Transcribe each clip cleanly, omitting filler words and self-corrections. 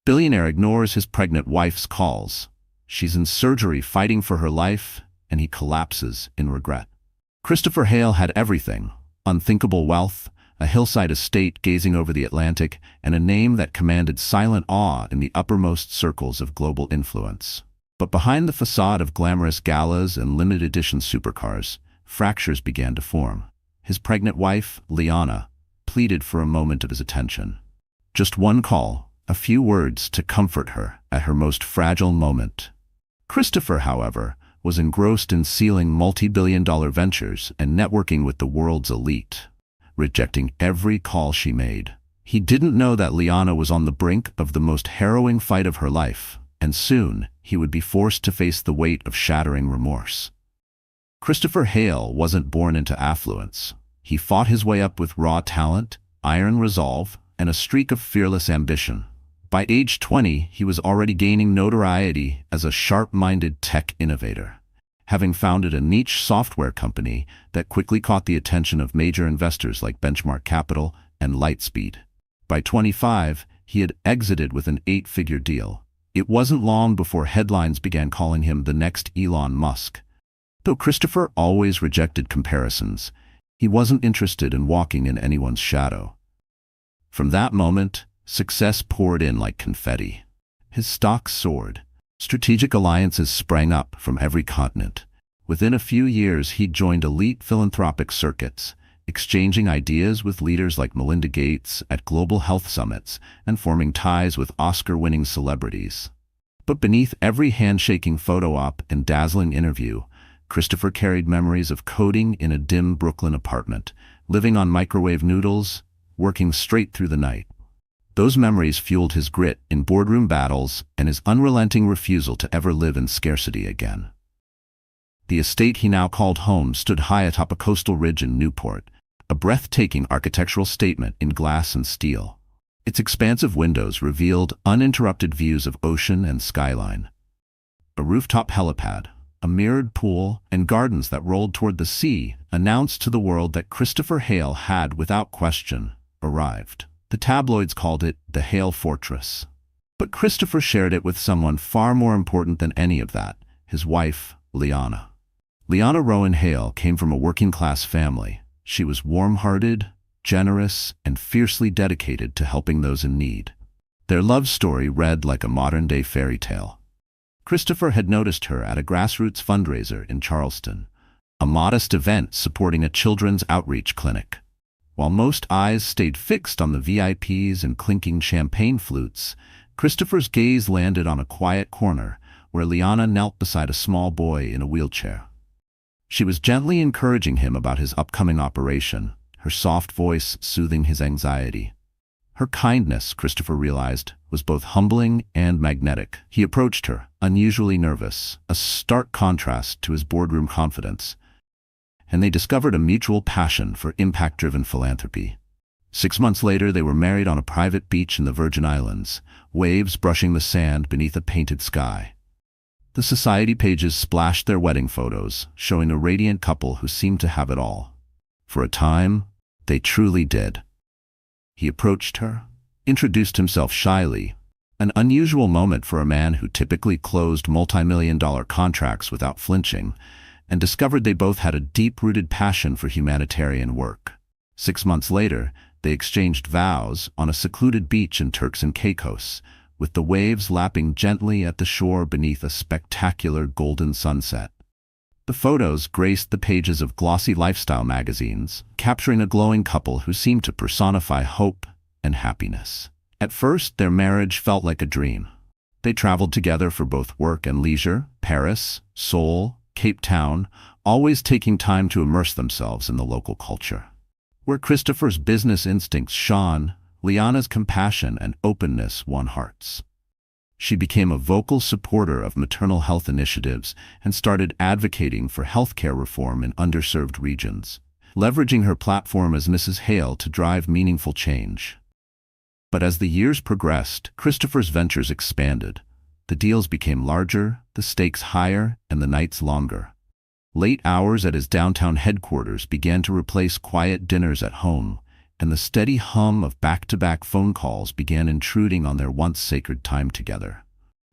Billionaire ignores his pregnant wife's calls. She's in surgery fighting for her life, and he collapses in regret. Christopher Hale had everything: unthinkable wealth, a hillside estate gazing over the Atlantic, and a name that commanded silent awe in the uppermost circles of global influence. But behind the facade of glamorous galas and limited-edition supercars, fractures began to form. His pregnant wife, Liana, pleaded for a moment of his attention. Just one call, a few words to comfort her at her most fragile moment. Christopher, however, was engrossed in sealing multi-billion-dollar ventures and networking with the world's elite, rejecting every call she made. He didn't know that Liana was on the brink of the most harrowing fight of her life, and soon he would be forced to face the weight of shattering remorse. Christopher Hale wasn't born into affluence. He fought his way up with raw talent, iron resolve, and a streak of fearless ambition. By age 20, he was already gaining notoriety as a sharp-minded tech innovator, having founded a niche software company that quickly caught the attention of major investors like Benchmark Capital and Lightspeed. By 25, he had exited with an 8-figure deal. It wasn't long before headlines began calling him the next Elon Musk. Though Christopher always rejected comparisons, he wasn't interested in walking in anyone's shadow. From that moment, success poured in like confetti. His stocks soared. Strategic alliances sprang up from every continent. Within a few years, he joined elite philanthropic circuits, exchanging ideas with leaders like Melinda Gates at global health summits and forming ties with Oscar-winning celebrities. But beneath every handshaking photo op and dazzling interview, Christopher carried memories of coding in a dim Brooklyn apartment, living on microwave noodles, working straight through the night. Those memories fueled his grit in boardroom battles and his unrelenting refusal to ever live in scarcity again. The estate he now called home stood high atop a coastal ridge in Newport, a breathtaking architectural statement in glass and steel. Its expansive windows revealed uninterrupted views of ocean and skyline. A rooftop helipad, a mirrored pool, and gardens that rolled toward the sea announced to the world that Christopher Hale had, without question, arrived. The tabloids called it the Hale Fortress. But Christopher shared it with someone far more important than any of that: his wife, Liana. Liana Rowan Hale came from a working-class family. She was warm-hearted, generous, and fiercely dedicated to helping those in need. Their love story read like a modern-day fairy tale. Christopher had noticed her at a grassroots fundraiser in Charleston, a modest event supporting a children's outreach clinic. While most eyes stayed fixed on the VIPs and clinking champagne flutes, Christopher's gaze landed on a quiet corner where Liana knelt beside a small boy in a wheelchair. She was gently encouraging him about his upcoming operation, her soft voice soothing his anxiety. Her kindness, Christopher realized, was both humbling and magnetic. He approached her, unusually nervous, a stark contrast to his boardroom confidence, and they discovered a mutual passion for impact-driven philanthropy. 6 months later, they were married on a private beach in the Virgin Islands, waves brushing the sand beneath a painted sky. The society pages splashed their wedding photos, showing a radiant couple who seemed to have it all. For a time, they truly did. He approached her, introduced himself shyly, an unusual moment for a man who typically closed multi-million-dollar contracts without flinching, and discovered they both had a deep-rooted passion for humanitarian work. 6 months later, they exchanged vows on a secluded beach in Turks and Caicos, with the waves lapping gently at the shore beneath a spectacular golden sunset. The photos graced the pages of glossy lifestyle magazines, capturing a glowing couple who seemed to personify hope and happiness. At first, their marriage felt like a dream. They traveled together for both work and leisure: Paris, Seoul, Cape Town, always taking time to immerse themselves in the local culture. Where Christopher's business instincts shone, Liana's compassion and openness won hearts. She became a vocal supporter of maternal health initiatives and started advocating for healthcare reform in underserved regions, leveraging her platform as Mrs. Hale to drive meaningful change. But as the years progressed, Christopher's ventures expanded. The deals became larger, the stakes higher, and the nights longer. Late hours at his downtown headquarters began to replace quiet dinners at home, and the steady hum of back-to-back phone calls began intruding on their once sacred time together.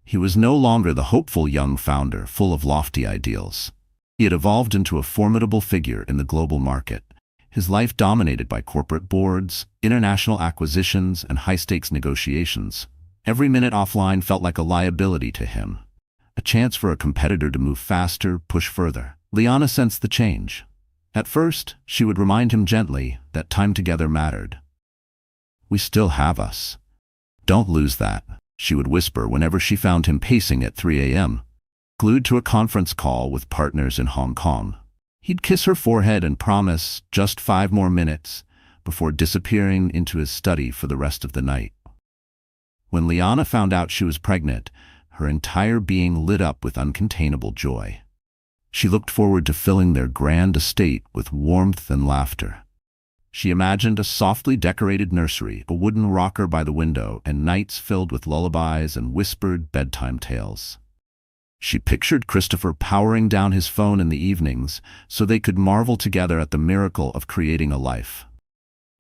He was no longer the hopeful young founder full of lofty ideals. He had evolved into a formidable figure in the global market, his life dominated by corporate boards, international acquisitions, and high-stakes negotiations. Every minute offline felt like a liability to him, a chance for a competitor to move faster, push further. Liana sensed the change. At first, she would remind him gently that time together mattered. "We still have us. Don't lose that," she would whisper whenever she found him pacing at 3 a.m., glued to a conference call with partners in Hong Kong. He'd kiss her forehead and promise just 5 more minutes before disappearing into his study for the rest of the night. When Liana found out she was pregnant, her entire being lit up with uncontainable joy. She looked forward to filling their grand estate with warmth and laughter. She imagined a softly decorated nursery, a wooden rocker by the window, and nights filled with lullabies and whispered bedtime tales. She pictured Christopher powering down his phone in the evenings so they could marvel together at the miracle of creating a life.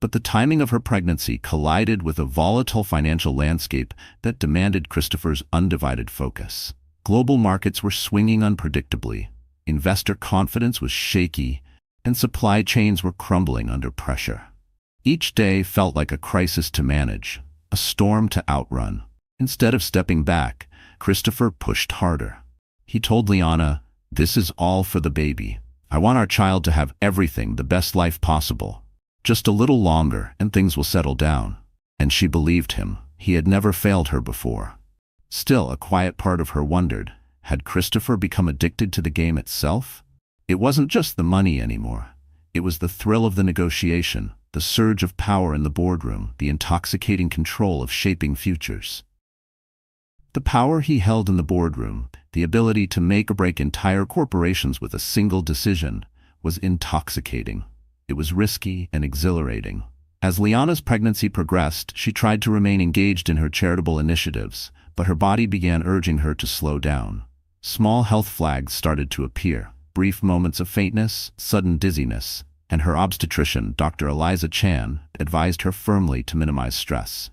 But the timing of her pregnancy collided with a volatile financial landscape that demanded Christopher's undivided focus. Global markets were swinging unpredictably, investor confidence was shaky, and supply chains were crumbling under pressure. Each day felt like a crisis to manage, a storm to outrun. Instead of stepping back, Christopher pushed harder. He told Liana, "This is all for the baby. I want our child to have everything, the best life possible. Just a little longer and things will settle down." And she believed him. He had never failed her before. Still, a quiet part of her wondered, had Christopher become addicted to the game itself? It wasn't just the money anymore. It was the thrill of the negotiation, the surge of power in the boardroom, the intoxicating control of shaping futures. The power he held in the boardroom, the ability to make or break entire corporations with a single decision, was intoxicating. It was risky and exhilarating. As Liana's pregnancy progressed, she tried to remain engaged in her charitable initiatives, but her body began urging her to slow down. Small health flags started to appear, brief moments of faintness, sudden dizziness, and her obstetrician, Dr. Eliza Chan, advised her firmly to minimize stress.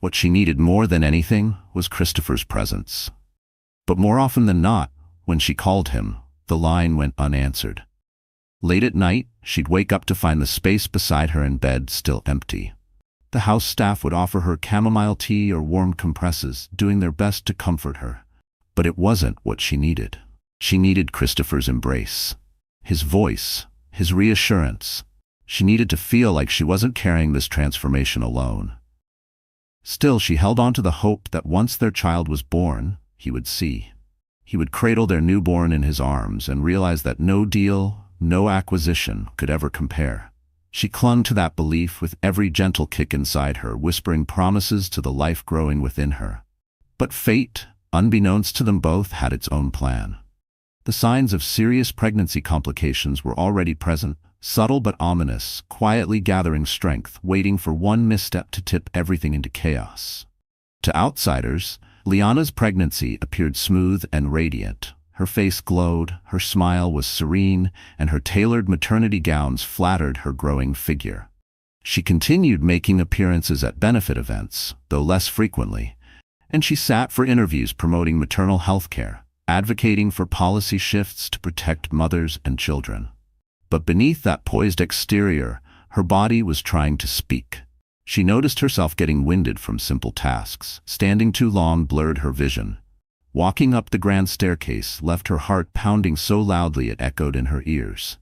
What she needed more than anything was Christopher's presence. But more often than not, when she called him, the line went unanswered. Late at night, she'd wake up to find the space beside her in bed still empty. The house staff would offer her chamomile tea or warm compresses, doing their best to comfort her. But it wasn't what she needed. She needed Christopher's embrace, his voice, his reassurance. She needed to feel like she wasn't carrying this transformation alone. Still, she held on to the hope that once their child was born, he would see. He would cradle their newborn in his arms and realize that no deal, no acquisition could ever compare. She clung to that belief with every gentle kick inside her, whispering promises to the life growing within her. But fate, unbeknownst to them both, had its own plan. The signs of serious pregnancy complications were already present, subtle but ominous, quietly gathering strength, waiting for one misstep to tip everything into chaos. To outsiders, Liana's pregnancy appeared smooth and radiant. Her face glowed, her smile was serene, and her tailored maternity gowns flattered her growing figure. She continued making appearances at benefit events, though less frequently, and she sat for interviews promoting maternal health care, advocating for policy shifts to protect mothers and children. But beneath that poised exterior, her body was trying to speak. She noticed herself getting winded from simple tasks. Standing too long blurred her vision. Walking up the grand staircase left her heart pounding so loudly it echoed in her ears.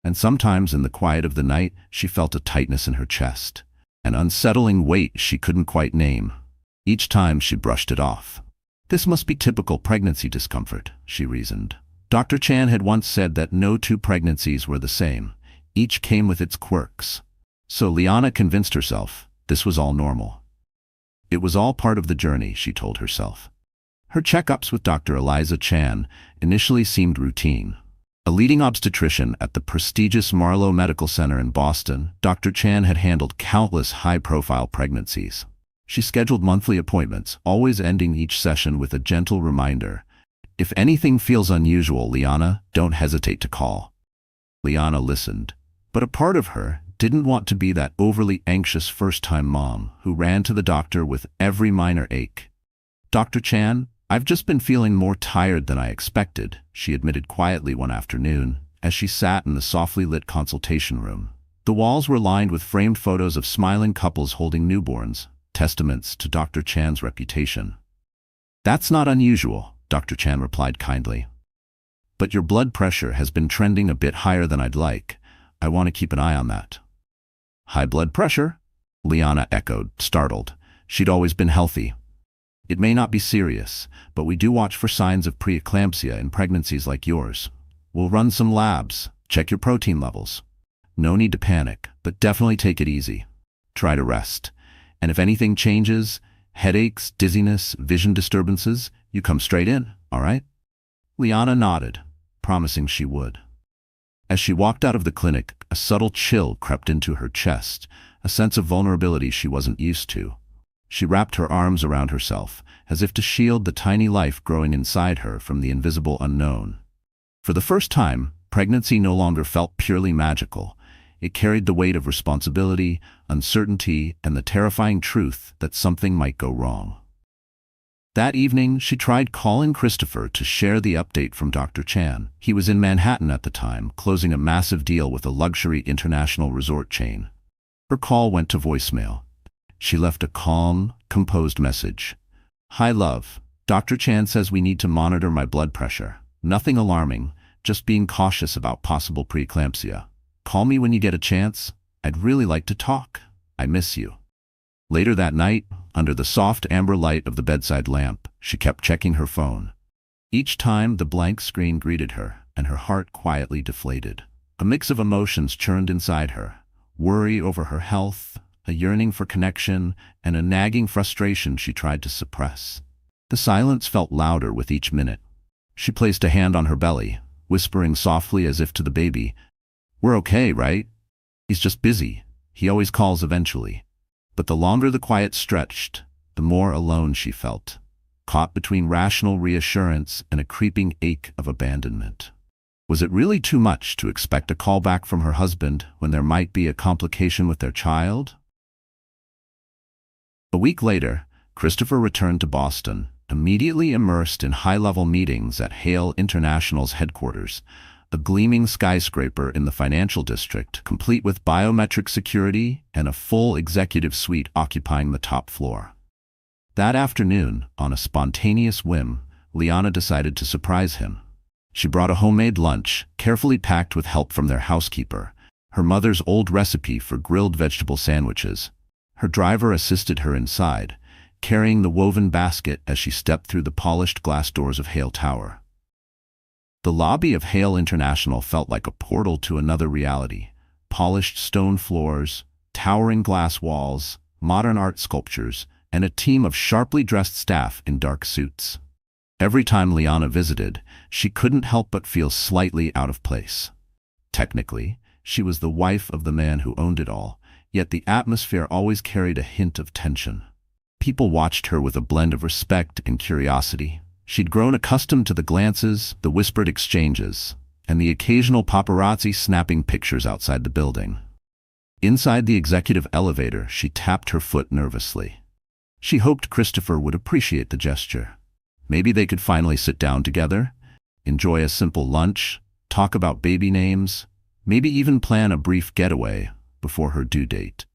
And sometimes in the quiet of the night, she felt a tightness in her chest, an unsettling weight she couldn't quite name. Each time she brushed it off. This must be typical pregnancy discomfort, she reasoned. Dr. Chan had once said that no two pregnancies were the same. Each came with its quirks. So Liana convinced herself this was all normal. It was all part of the journey, she told herself. Her checkups with Dr. Eliza Chan initially seemed routine. A leading obstetrician at the prestigious Marlowe Medical Center in Boston, Dr. Chan had handled countless high-profile pregnancies. She scheduled monthly appointments, always ending each session with a gentle reminder, "If anything feels unusual, Liana, don't hesitate to call." Liana listened, but a part of her, didn't want to be that overly anxious first-time mom who ran to the doctor with every minor ache. "Dr. Chan, I've just been feeling more tired than I expected," she admitted quietly one afternoon as she sat in the softly lit consultation room. The walls were lined with framed photos of smiling couples holding newborns, testaments to Dr. Chan's reputation. "That's not unusual," Dr. Chan replied kindly. "But your blood pressure has been trending a bit higher than I'd like. I want to keep an eye on that." "High blood pressure?" Liana echoed, startled. She'd always been healthy. "It may not be serious, but we do watch for signs of preeclampsia in pregnancies like yours. We'll run some labs, check your protein levels. No need to panic, but definitely take it easy. Try to rest. And if anything changes, headaches, dizziness, vision disturbances, you come straight in, all right?" Liana nodded, promising she would. As she walked out of the clinic, a subtle chill crept into her chest, a sense of vulnerability she wasn't used to. She wrapped her arms around herself, as if to shield the tiny life growing inside her from the invisible unknown. For the first time, pregnancy no longer felt purely magical. It carried the weight of responsibility, uncertainty, and the terrifying truth that something might go wrong. That evening, she tried calling Christopher to share the update from Dr. Chan. He was in Manhattan at the time, closing a massive deal with a luxury international resort chain. Her call went to voicemail. She left a calm, composed message. "Hi, love. Dr. Chan says we need to monitor my blood pressure. Nothing alarming, just being cautious about possible preeclampsia. Call me when you get a chance. I'd really like to talk. I miss you." Later that night, under the soft amber light of the bedside lamp, she kept checking her phone. Each time, the blank screen greeted her, and her heart quietly deflated. A mix of emotions churned inside her: worry over her health, a yearning for connection, and a nagging frustration she tried to suppress. The silence felt louder with each minute. She placed a hand on her belly, whispering softly as if to the baby, "We're okay, right? He's just busy. He always calls eventually." But the longer the quiet stretched, the more alone she felt, caught between rational reassurance and a creeping ache of abandonment. Was it really too much to expect a call back from her husband when there might be a complication with their child? A week later, Christopher returned to Boston, immediately immersed in high-level meetings at Hale International's headquarters, a gleaming skyscraper in the financial district, complete with biometric security and a full executive suite occupying the top floor. That afternoon, on a spontaneous whim, Liana decided to surprise him. She brought a homemade lunch, carefully packed with help from their housekeeper, her mother's old recipe for grilled vegetable sandwiches. Her driver assisted her inside, carrying the woven basket as she stepped through the polished glass doors of Hale Tower. The lobby of Hale International felt like a portal to another reality: polished stone floors, towering glass walls, modern art sculptures, and a team of sharply dressed staff in dark suits. Every time Liana visited, she couldn't help but feel slightly out of place. Technically, she was the wife of the man who owned it all, yet the atmosphere always carried a hint of tension. People watched her with a blend of respect and curiosity. She'd grown accustomed to the glances, the whispered exchanges, and the occasional paparazzi snapping pictures outside the building. Inside the executive elevator, she tapped her foot nervously. She hoped Christopher would appreciate the gesture. Maybe they could finally sit down together, enjoy a simple lunch, talk about baby names, maybe even plan a brief getaway before her due date.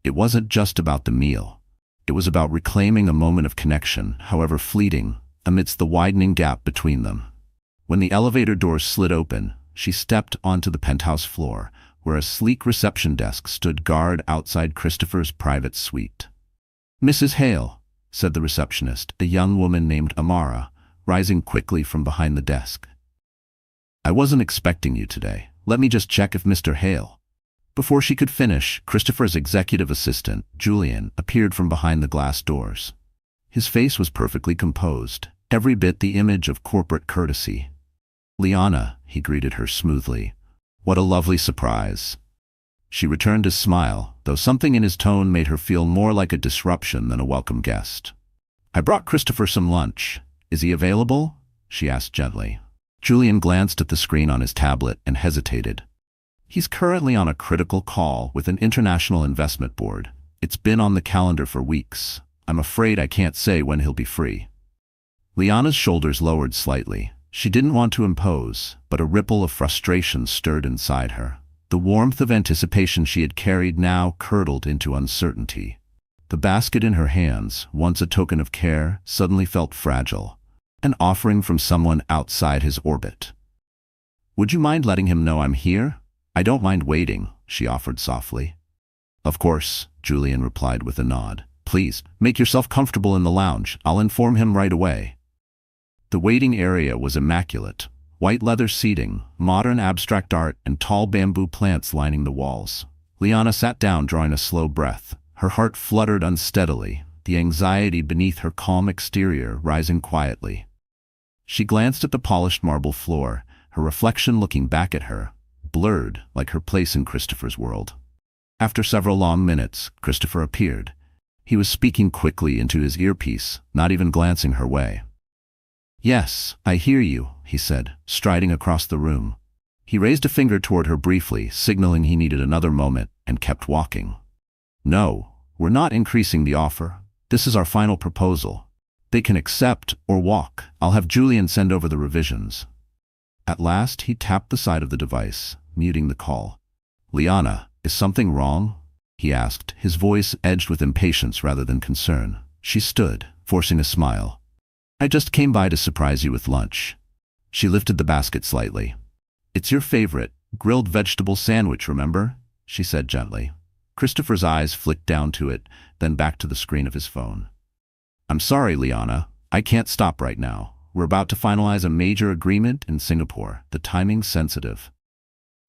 It wasn't just about the meal. It was about reclaiming a moment of connection, however fleeting, amidst the widening gap between them. When the elevator doors slid open, she stepped onto the penthouse floor, where a sleek reception desk stood guard outside Christopher's private suite. "Mrs. Hale," said the receptionist, a young woman named Amara, rising quickly from behind the desk. "I wasn't expecting you today. Let me just check if Mr. Hale—" Before she could finish, Christopher's executive assistant, Julian, appeared from behind the glass doors. His face was perfectly composed, every bit the image of corporate courtesy. "Liana," he greeted her smoothly. "What a lovely surprise." She returned his smile, though something in his tone made her feel more like a disruption than a welcome guest. "I brought Christopher some lunch. Is he available?" she asked gently. Julian glanced at the screen on his tablet and hesitated. He's currently on a critical call with an international investment board. It's been on the calendar for weeks. I'm afraid I can't say when he'll be free. Liana's shoulders lowered slightly. She didn't want to impose, but a ripple of frustration stirred inside her. The warmth of anticipation she had carried now curdled into uncertainty. The basket in her hands, once a token of care, suddenly felt fragile, an offering from someone outside his orbit. "Would you mind letting him know I'm here? I don't mind waiting," she offered softly. "Of course," Julian replied with a nod. "Please, make yourself comfortable in the lounge. I'll inform him right away." The waiting area was immaculate. White leather seating, modern abstract art, and tall bamboo plants lining the walls. Liana sat down, drawing a slow breath. Her heart fluttered unsteadily, the anxiety beneath her calm exterior rising quietly. She glanced at the polished marble floor, her reflection looking back at her, blurred like her place in Christopher's world. After several long minutes, Christopher appeared. He was speaking quickly into his earpiece, not even glancing her way. "Yes, I hear you," he said, striding across the room. He raised a finger toward her briefly, signaling he needed another moment, and kept walking. "No, we're not increasing the offer. This is our final proposal. They can accept or walk. I'll have Julian send over the revisions." At last, he tapped the side of the device, muting the call. "Liana, is something wrong?" he asked, his voice edged with impatience rather than concern. She stood, forcing a smile. "I just came by to surprise you with lunch." She lifted the basket slightly. "It's your favorite, grilled vegetable sandwich, remember?" she said gently. Christopher's eyes flicked down to it, then back to the screen of his phone. "I'm sorry, Liana. I can't stop right now. We're about to finalize a major agreement in Singapore. The timing's sensitive."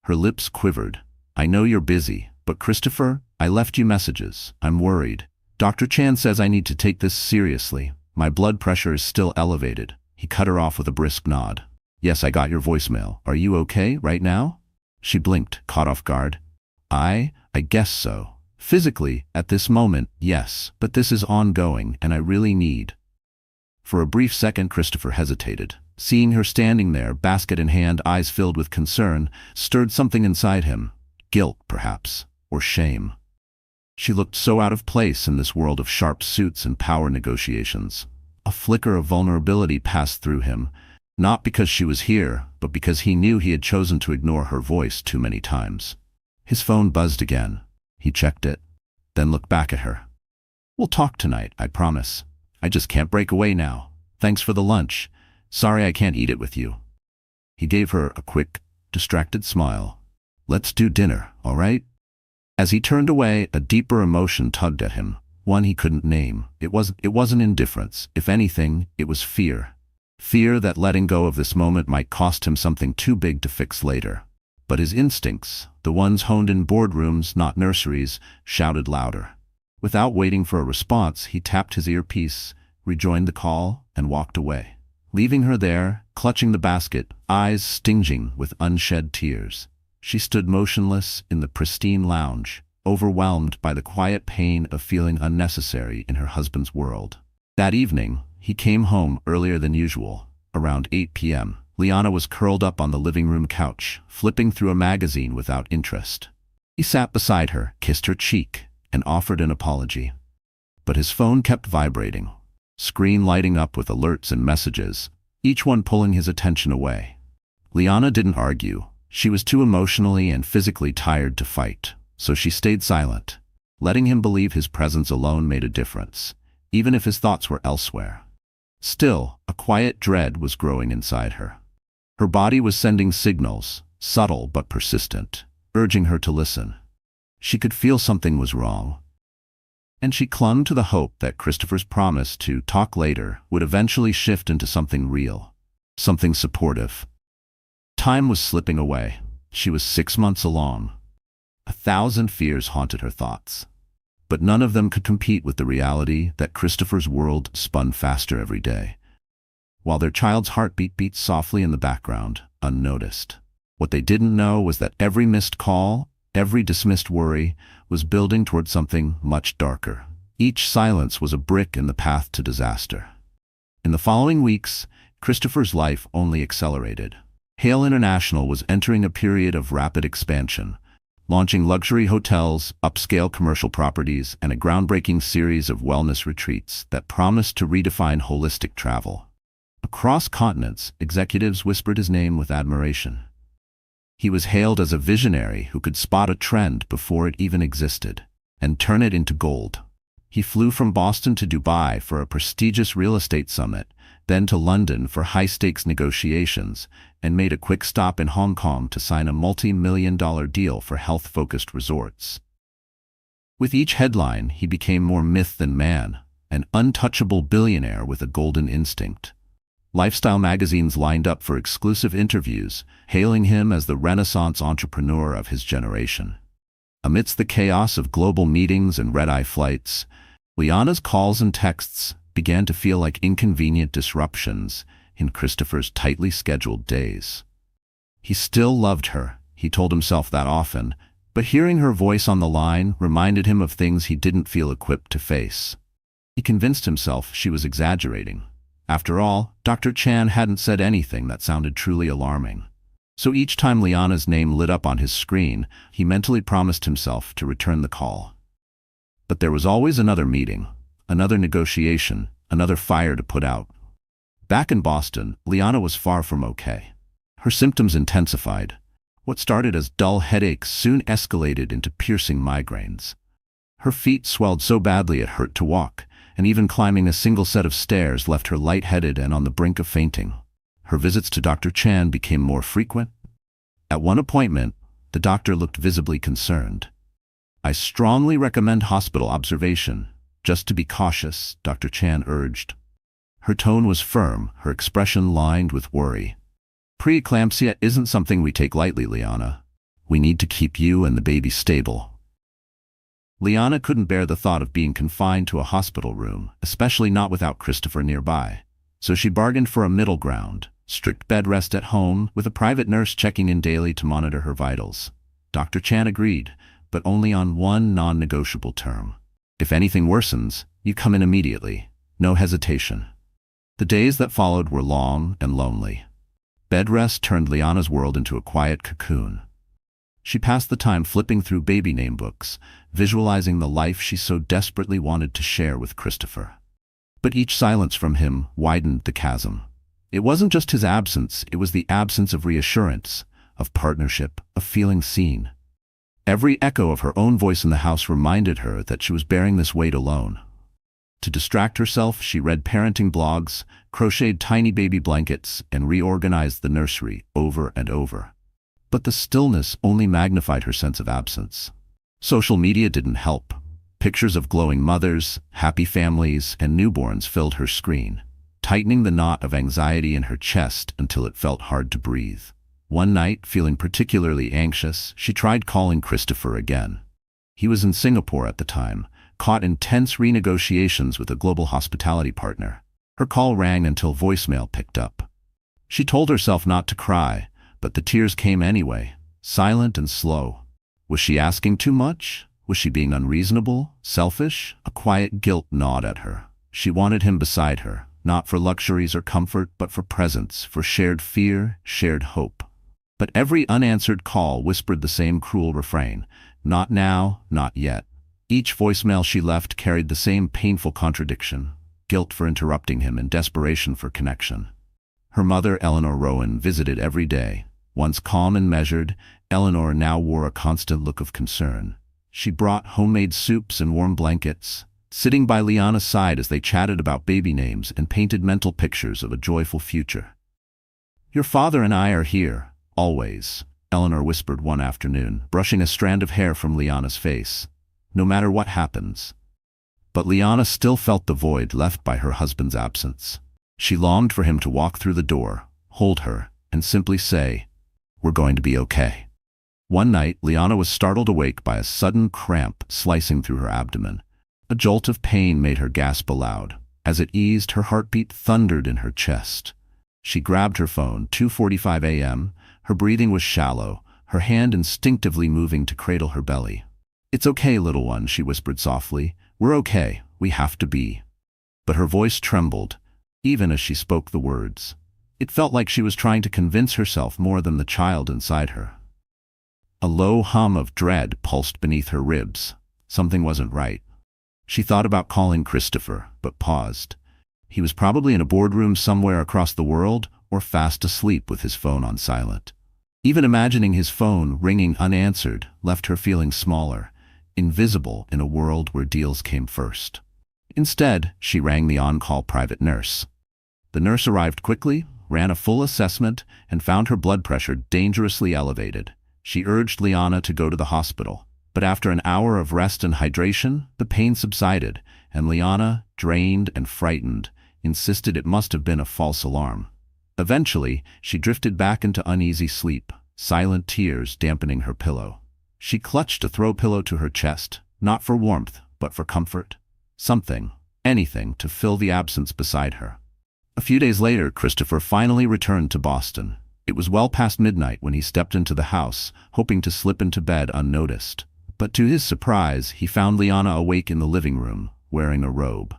Her lips quivered. "I know you're busy, but Christopher, I left you messages. I'm worried. Dr. Chan says I need to take this seriously. My blood pressure is still elevated." He cut her off with a brisk nod. "Yes, I got your voicemail. Are you okay right now?" She blinked, caught off guard. I guess so. Physically, at this moment, yes, but this is ongoing, and I really need." For a brief second, Christopher hesitated. Seeing her standing there, basket in hand, eyes filled with concern, stirred something inside him. Guilt, perhaps, or shame. She looked so out of place in this world of sharp suits and power negotiations. A flicker of vulnerability passed through him, not because she was here, but because he knew he had chosen to ignore her voice too many times. His phone buzzed again. He checked it, then looked back at her. "We'll talk tonight, I promise. I just can't break away now. Thanks for the lunch. Sorry I can't eat it with you." He gave her a quick, distracted smile. "Let's do dinner, all right?" As he turned away, a deeper emotion tugged at him, one he couldn't name. It wasn't indifference. If anything, it was fear. Fear that letting go of this moment might cost him something too big to fix later. But his instincts, the ones honed in boardrooms, not nurseries, shouted louder. Without waiting for a response, he tapped his earpiece, rejoined the call, and walked away, leaving her there, clutching the basket, eyes stinging with unshed tears. She stood motionless in the pristine lounge, overwhelmed by the quiet pain of feeling unnecessary in her husband's world. That evening, he came home earlier than usual, around 8 p.m. Liana was curled up on the living room couch, flipping through a magazine without interest. He sat beside her, kissed her cheek, and offered an apology. But his phone kept vibrating, screen lighting up with alerts and messages, each one pulling his attention away. Liana didn't argue. She was too emotionally and physically tired to fight, so she stayed silent, letting him believe his presence alone made a difference, even if his thoughts were elsewhere. Still, a quiet dread was growing inside her. Her body was sending signals, subtle but persistent, urging her to listen. She could feel something was wrong, and she clung to the hope that Christopher's promise to talk later would eventually shift into something real, something supportive. Time was slipping away. She was 6 months along. 1,000 fears haunted her thoughts, but none of them could compete with the reality that Christopher's world spun faster every day, while their child's heartbeat beat softly in the background, unnoticed. What they didn't know was that every missed call, every dismissed worry, was building toward something much darker. Each silence was a brick in the path to disaster. In the following weeks, Christopher's life only accelerated. Hale International was entering a period of rapid expansion, launching luxury hotels, upscale commercial properties, and a groundbreaking series of wellness retreats that promised to redefine holistic travel. Across continents, executives whispered his name with admiration. He was hailed as a visionary who could spot a trend before it even existed and turn it into gold. He flew from Boston to Dubai for a prestigious real estate summit, then to London for high-stakes negotiations, and made a quick stop in Hong Kong to sign a multi-million-dollar deal for health-focused resorts. With each headline, he became more myth than man, an untouchable billionaire with a golden instinct. Lifestyle magazines lined up for exclusive interviews, hailing him as the Renaissance entrepreneur of his generation. Amidst the chaos of global meetings and red-eye flights, Liana's calls and texts began to feel like inconvenient disruptions in Christopher's tightly scheduled days. He still loved her, he told himself that often, but hearing her voice on the line reminded him of things he didn't feel equipped to face. He convinced himself she was exaggerating. After all, Dr. Chan hadn't said anything that sounded truly alarming. So each time Liana's name lit up on his screen, he mentally promised himself to return the call. But there was always another meeting, another negotiation, another fire to put out. Back in Boston, Liana was far from okay. Her symptoms intensified. What started as dull headaches soon escalated into piercing migraines. Her feet swelled so badly it hurt to walk, and even climbing a single set of stairs left her lightheaded and on the brink of fainting. Her visits to Dr. Chan became more frequent. At one appointment, the doctor looked visibly concerned. "I strongly recommend hospital observation. Just to be cautious," Dr. Chan urged. Her tone was firm, her expression lined with worry. "Preeclampsia isn't something we take lightly, Liana. We need to keep you and the baby stable." Liana couldn't bear the thought of being confined to a hospital room, especially not without Christopher nearby. So she bargained for a middle ground, strict bed rest at home, with a private nurse checking in daily to monitor her vitals. Dr. Chan agreed, but only on one non-negotiable term. "If anything worsens, you come in immediately. No hesitation." The days that followed were long and lonely. Bed rest turned Liana's world into a quiet cocoon. She passed the time flipping through baby name books, visualizing the life she so desperately wanted to share with Christopher. But each silence from him widened the chasm. It wasn't just his absence, it was the absence of reassurance, of partnership, of feeling seen. Every echo of her own voice in the house reminded her that she was bearing this weight alone. To distract herself, she read parenting blogs, crocheted tiny baby blankets, and reorganized the nursery over and over. But the stillness only magnified her sense of absence. Social media didn't help. Pictures of glowing mothers, happy families, and newborns filled her screen, tightening the knot of anxiety in her chest until it felt hard to breathe. One night, feeling particularly anxious, she tried calling Christopher again. He was in Singapore at the time, caught in tense renegotiations with a global hospitality partner. Her call rang until voicemail picked up. She told herself not to cry, but the tears came anyway, silent and slow. Was she asking too much? Was she being unreasonable? Selfish? A quiet guilt gnawed at her. She wanted him beside her, not for luxuries or comfort, but for presence, for shared fear, shared hope. But every unanswered call whispered the same cruel refrain, "Not now, not yet." Each voicemail she left carried the same painful contradiction, guilt for interrupting him and desperation for connection. Her mother, Eleanor Rowan, visited every day. Once calm and measured, Eleanor now wore a constant look of concern. She brought homemade soups and warm blankets, sitting by Liana's side as they chatted about baby names and painted mental pictures of a joyful future. "Your father and I are here, always," Eleanor whispered one afternoon, brushing a strand of hair from Liana's face. "No matter what happens." But Liana still felt the void left by her husband's absence. She longed for him to walk through the door, hold her, and simply say, "We're going to be okay." One night, Liana was startled awake by a sudden cramp slicing through her abdomen. A jolt of pain made her gasp aloud. As it eased, her heartbeat thundered in her chest. She grabbed her phone, 2:45 a.m. Her breathing was shallow, her hand instinctively moving to cradle her belly. "It's okay, little one," she whispered softly. "We're okay. We have to be." But her voice trembled, even as she spoke the words. It felt like she was trying to convince herself more than the child inside her. A low hum of dread pulsed beneath her ribs. Something wasn't right. She thought about calling Christopher, but paused. He was probably in a boardroom somewhere across the world, or fast asleep with his phone on silent. Even imagining his phone ringing unanswered left her feeling smaller, invisible in a world where deals came first. Instead, she rang the on-call private nurse. The nurse arrived quickly, ran a full assessment, and found her blood pressure dangerously elevated. She urged Liana to go to the hospital, but after an hour of rest and hydration, the pain subsided, and Liana, drained and frightened, insisted it must have been a false alarm. Eventually, she drifted back into uneasy sleep, silent tears dampening her pillow. She clutched a throw pillow to her chest, not for warmth, but for comfort. Something, anything, to fill the absence beside her. A few days later, Christopher finally returned to Boston. It was well past midnight when he stepped into the house, hoping to slip into bed unnoticed. But to his surprise, he found Liana awake in the living room, wearing a robe.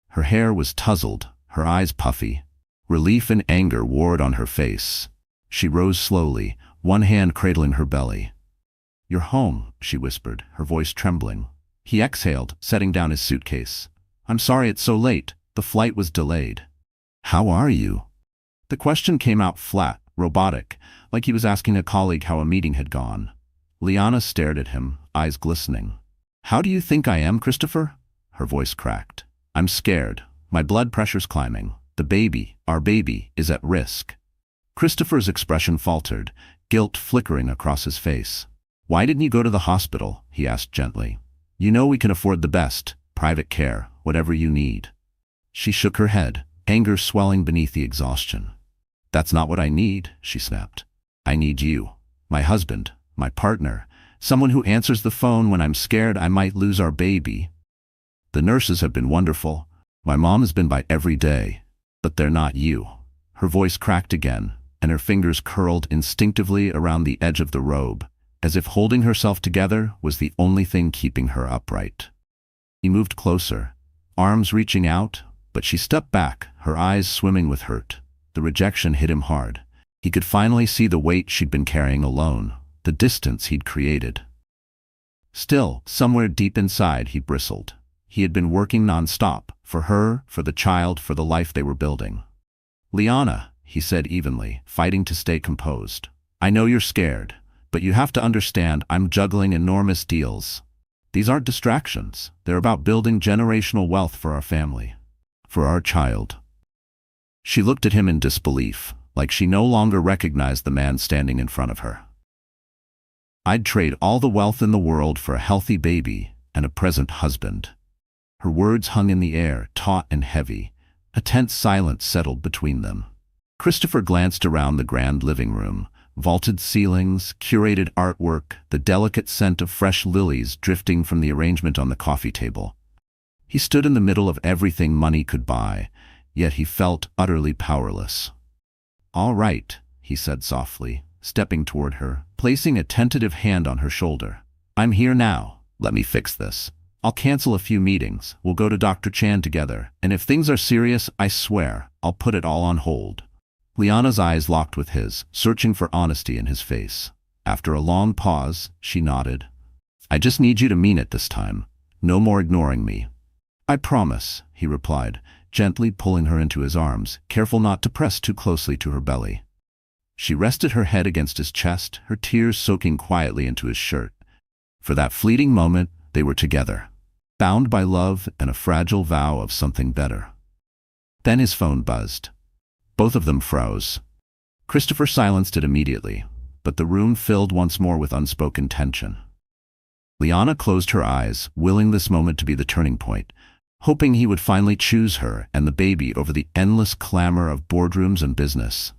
Her hair was tousled, her eyes puffy. Relief and anger warred on her face. She rose slowly, one hand cradling her belly. "You're home," she whispered, her voice trembling. He exhaled, setting down his suitcase. "I'm sorry it's so late. The flight was delayed." "How are you?" The question came out flat, robotic, like he was asking a colleague how a meeting had gone. Liana stared at him, eyes glistening. "How do you think I am, Christopher?" Her voice cracked. "I'm scared. My blood pressure's climbing. The baby, our baby, is at risk." Christopher's expression faltered, guilt flickering across his face. "Why didn't you go to the hospital?" he asked gently. "You know we can afford the best, private care, whatever you need." She shook her head, anger swelling beneath the exhaustion. "That's not what I need," she snapped. "I need you, my husband, my partner, someone who answers the phone when I'm scared I might lose our baby. The nurses have been wonderful. My mom has been by every day. But they're not you." Her voice cracked again, and her fingers curled instinctively around the edge of the robe, as if holding herself together was the only thing keeping her upright. He moved closer, arms reaching out, but she stepped back, her eyes swimming with hurt. The rejection hit him hard. He could finally see the weight she'd been carrying alone, the distance he'd created. Still, somewhere deep inside, he bristled. He had been working nonstop, for her, for the child, for the life they were building. "Liana," he said evenly, fighting to stay composed. "I know you're scared, but you have to understand I'm juggling enormous deals. These aren't distractions. They're about building generational wealth for our family. For our child." She looked at him in disbelief, like she no longer recognized the man standing in front of her. "I'd trade all the wealth in the world for a healthy baby and a present husband." Her words hung in the air, taut and heavy. A tense silence settled between them. Christopher glanced around the grand living room. Vaulted ceilings, curated artwork, the delicate scent of fresh lilies drifting from the arrangement on the coffee table. He stood in the middle of everything money could buy, yet he felt utterly powerless. "All right," he said softly, stepping toward her, placing a tentative hand on her shoulder. "I'm here now. Let me fix this. I'll cancel a few meetings, we'll go to Dr. Chan together, and if things are serious, I swear, I'll put it all on hold." Liana's eyes locked with his, searching for honesty in his face. After a long pause, she nodded. "I just need you to mean it this time. No more ignoring me." "I promise," he replied, gently pulling her into his arms, careful not to press too closely to her belly. She rested her head against his chest, her tears soaking quietly into his shirt. For that fleeting moment, they were together, bound by love and a fragile vow of something better. Then his phone buzzed. Both of them froze. Christopher silenced it immediately, but the room filled once more with unspoken tension. Liana closed her eyes, willing this moment to be the turning point, hoping he would finally choose her and the baby over the endless clamor of boardrooms and business.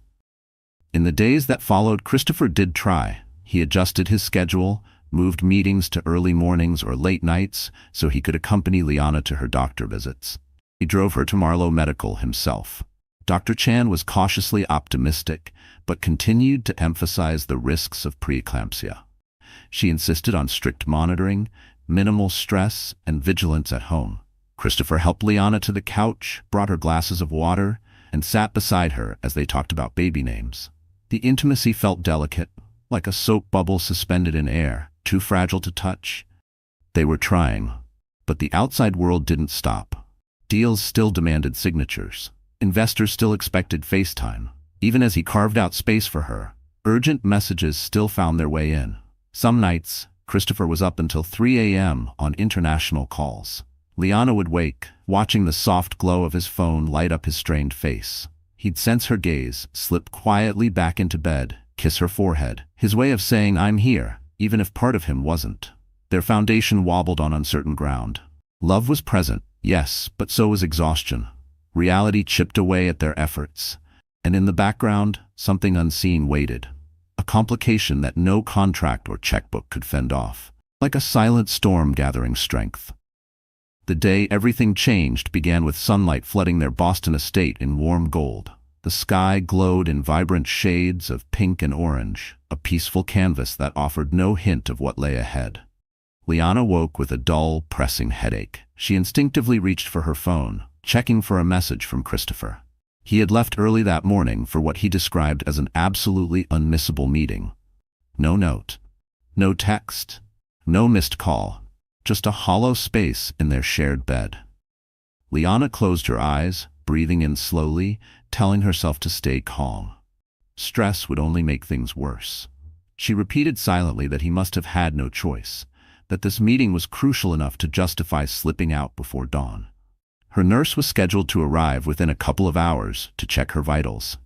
In the days that followed, Christopher did try. He adjusted his schedule, moved meetings to early mornings or late nights so he could accompany Liana to her doctor visits. He drove her to Marlowe Medical himself. Dr. Chan was cautiously optimistic, but continued to emphasize the risks of preeclampsia. She insisted on strict monitoring, minimal stress, and vigilance at home. Christopher helped Liana to the couch, brought her glasses of water, and sat beside her as they talked about baby names. The intimacy felt delicate, like a soap bubble suspended in air, too fragile to touch. They were trying, but the outside world didn't stop. Deals still demanded signatures. Investors still expected FaceTime. Even as he carved out space for her, urgent messages still found their way in. Some nights, Christopher was up until 3 a.m. on international calls. Liana would wake, watching the soft glow of his phone light up his strained face. He'd sense her gaze, slip quietly back into bed, kiss her forehead, his way of saying, "I'm here," even if part of him wasn't. Their foundation wobbled on uncertain ground. Love was present, yes, but so was exhaustion. Reality chipped away at their efforts. And in the background, something unseen waited. A complication that no contract or checkbook could fend off. Like a silent storm gathering strength. The day everything changed began with sunlight flooding their Boston estate in warm gold. The sky glowed in vibrant shades of pink and orange, a peaceful canvas that offered no hint of what lay ahead. Liana woke with a dull, pressing headache. She instinctively reached for her phone, checking for a message from Christopher. He had left early that morning for what he described as an absolutely unmissable meeting. No note. No text. No missed call. Just a hollow space in their shared bed. Liana closed her eyes, breathing in slowly, telling herself to stay calm. Stress would only make things worse. She repeated silently that he must have had no choice, that this meeting was crucial enough to justify slipping out before dawn. Her nurse was scheduled to arrive within a couple of hours to check her vitals.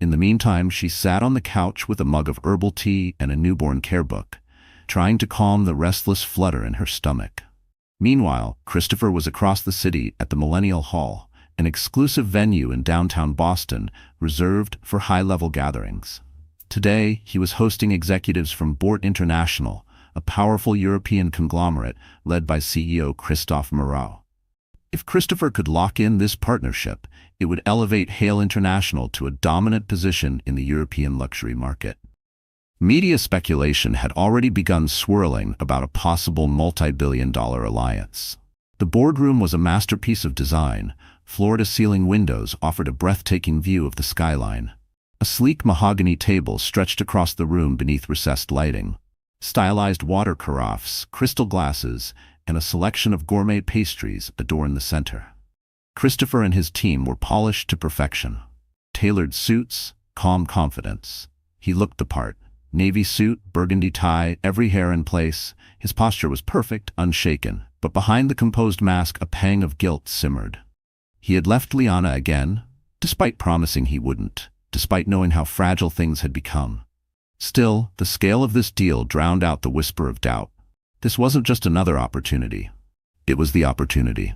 In the meantime, she sat on the couch with a mug of herbal tea and a newborn care book, trying to calm the restless flutter in her stomach. Meanwhile, Christopher was across the city at the Millionaire Hall, an exclusive venue in downtown Boston reserved for high-level gatherings. Today, he was hosting executives from Bort International, a powerful European conglomerate led by CEO Christophe Moreau. If Christopher could lock in this partnership, it would elevate Hale International to a dominant position in the European luxury market. Media speculation had already begun swirling about a possible multi-billion-dollar alliance. The boardroom was a masterpiece of design. Floor-to-ceiling windows offered a breathtaking view of the skyline. A sleek mahogany table stretched across the room beneath recessed lighting. Stylized water carafes, crystal glasses, and a selection of gourmet pastries adorned the center. Christopher and his team were polished to perfection. Tailored suits, calm confidence. He looked the part. Navy suit, burgundy tie, every hair in place. His posture was perfect, unshaken, but behind the composed mask a pang of guilt simmered. He had left Liana again, despite promising he wouldn't, despite knowing how fragile things had become. Still, the scale of this deal drowned out the whisper of doubt. This wasn't just another opportunity. It was the opportunity.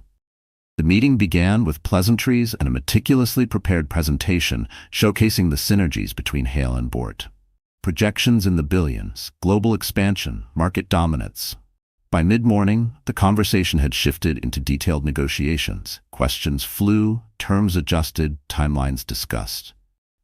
The meeting began with pleasantries and a meticulously prepared presentation showcasing the synergies between Hale and Bort. Projections in the billions, global expansion, market dominance. By mid-morning, the conversation had shifted into detailed negotiations. Questions flew, terms adjusted, timelines discussed.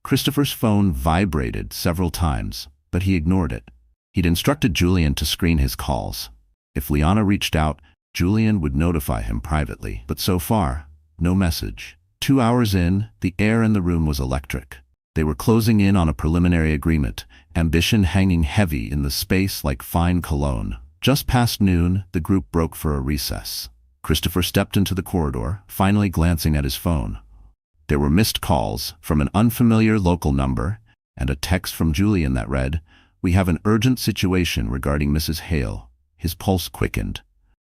Christopher's phone vibrated several times, but he ignored it. He'd instructed Julian to screen his calls. If Liana reached out, Julian would notify him privately. But so far, no message. 2 hours in, the air in the room was electric. They were closing in on a preliminary agreement, ambition hanging heavy in the space like fine cologne. Just past noon, the group broke for a recess. Christopher stepped into the corridor, finally glancing at his phone. There were missed calls from an unfamiliar local number and a text from Julian that read, "We have an urgent situation regarding Mrs. Hale." His pulse quickened.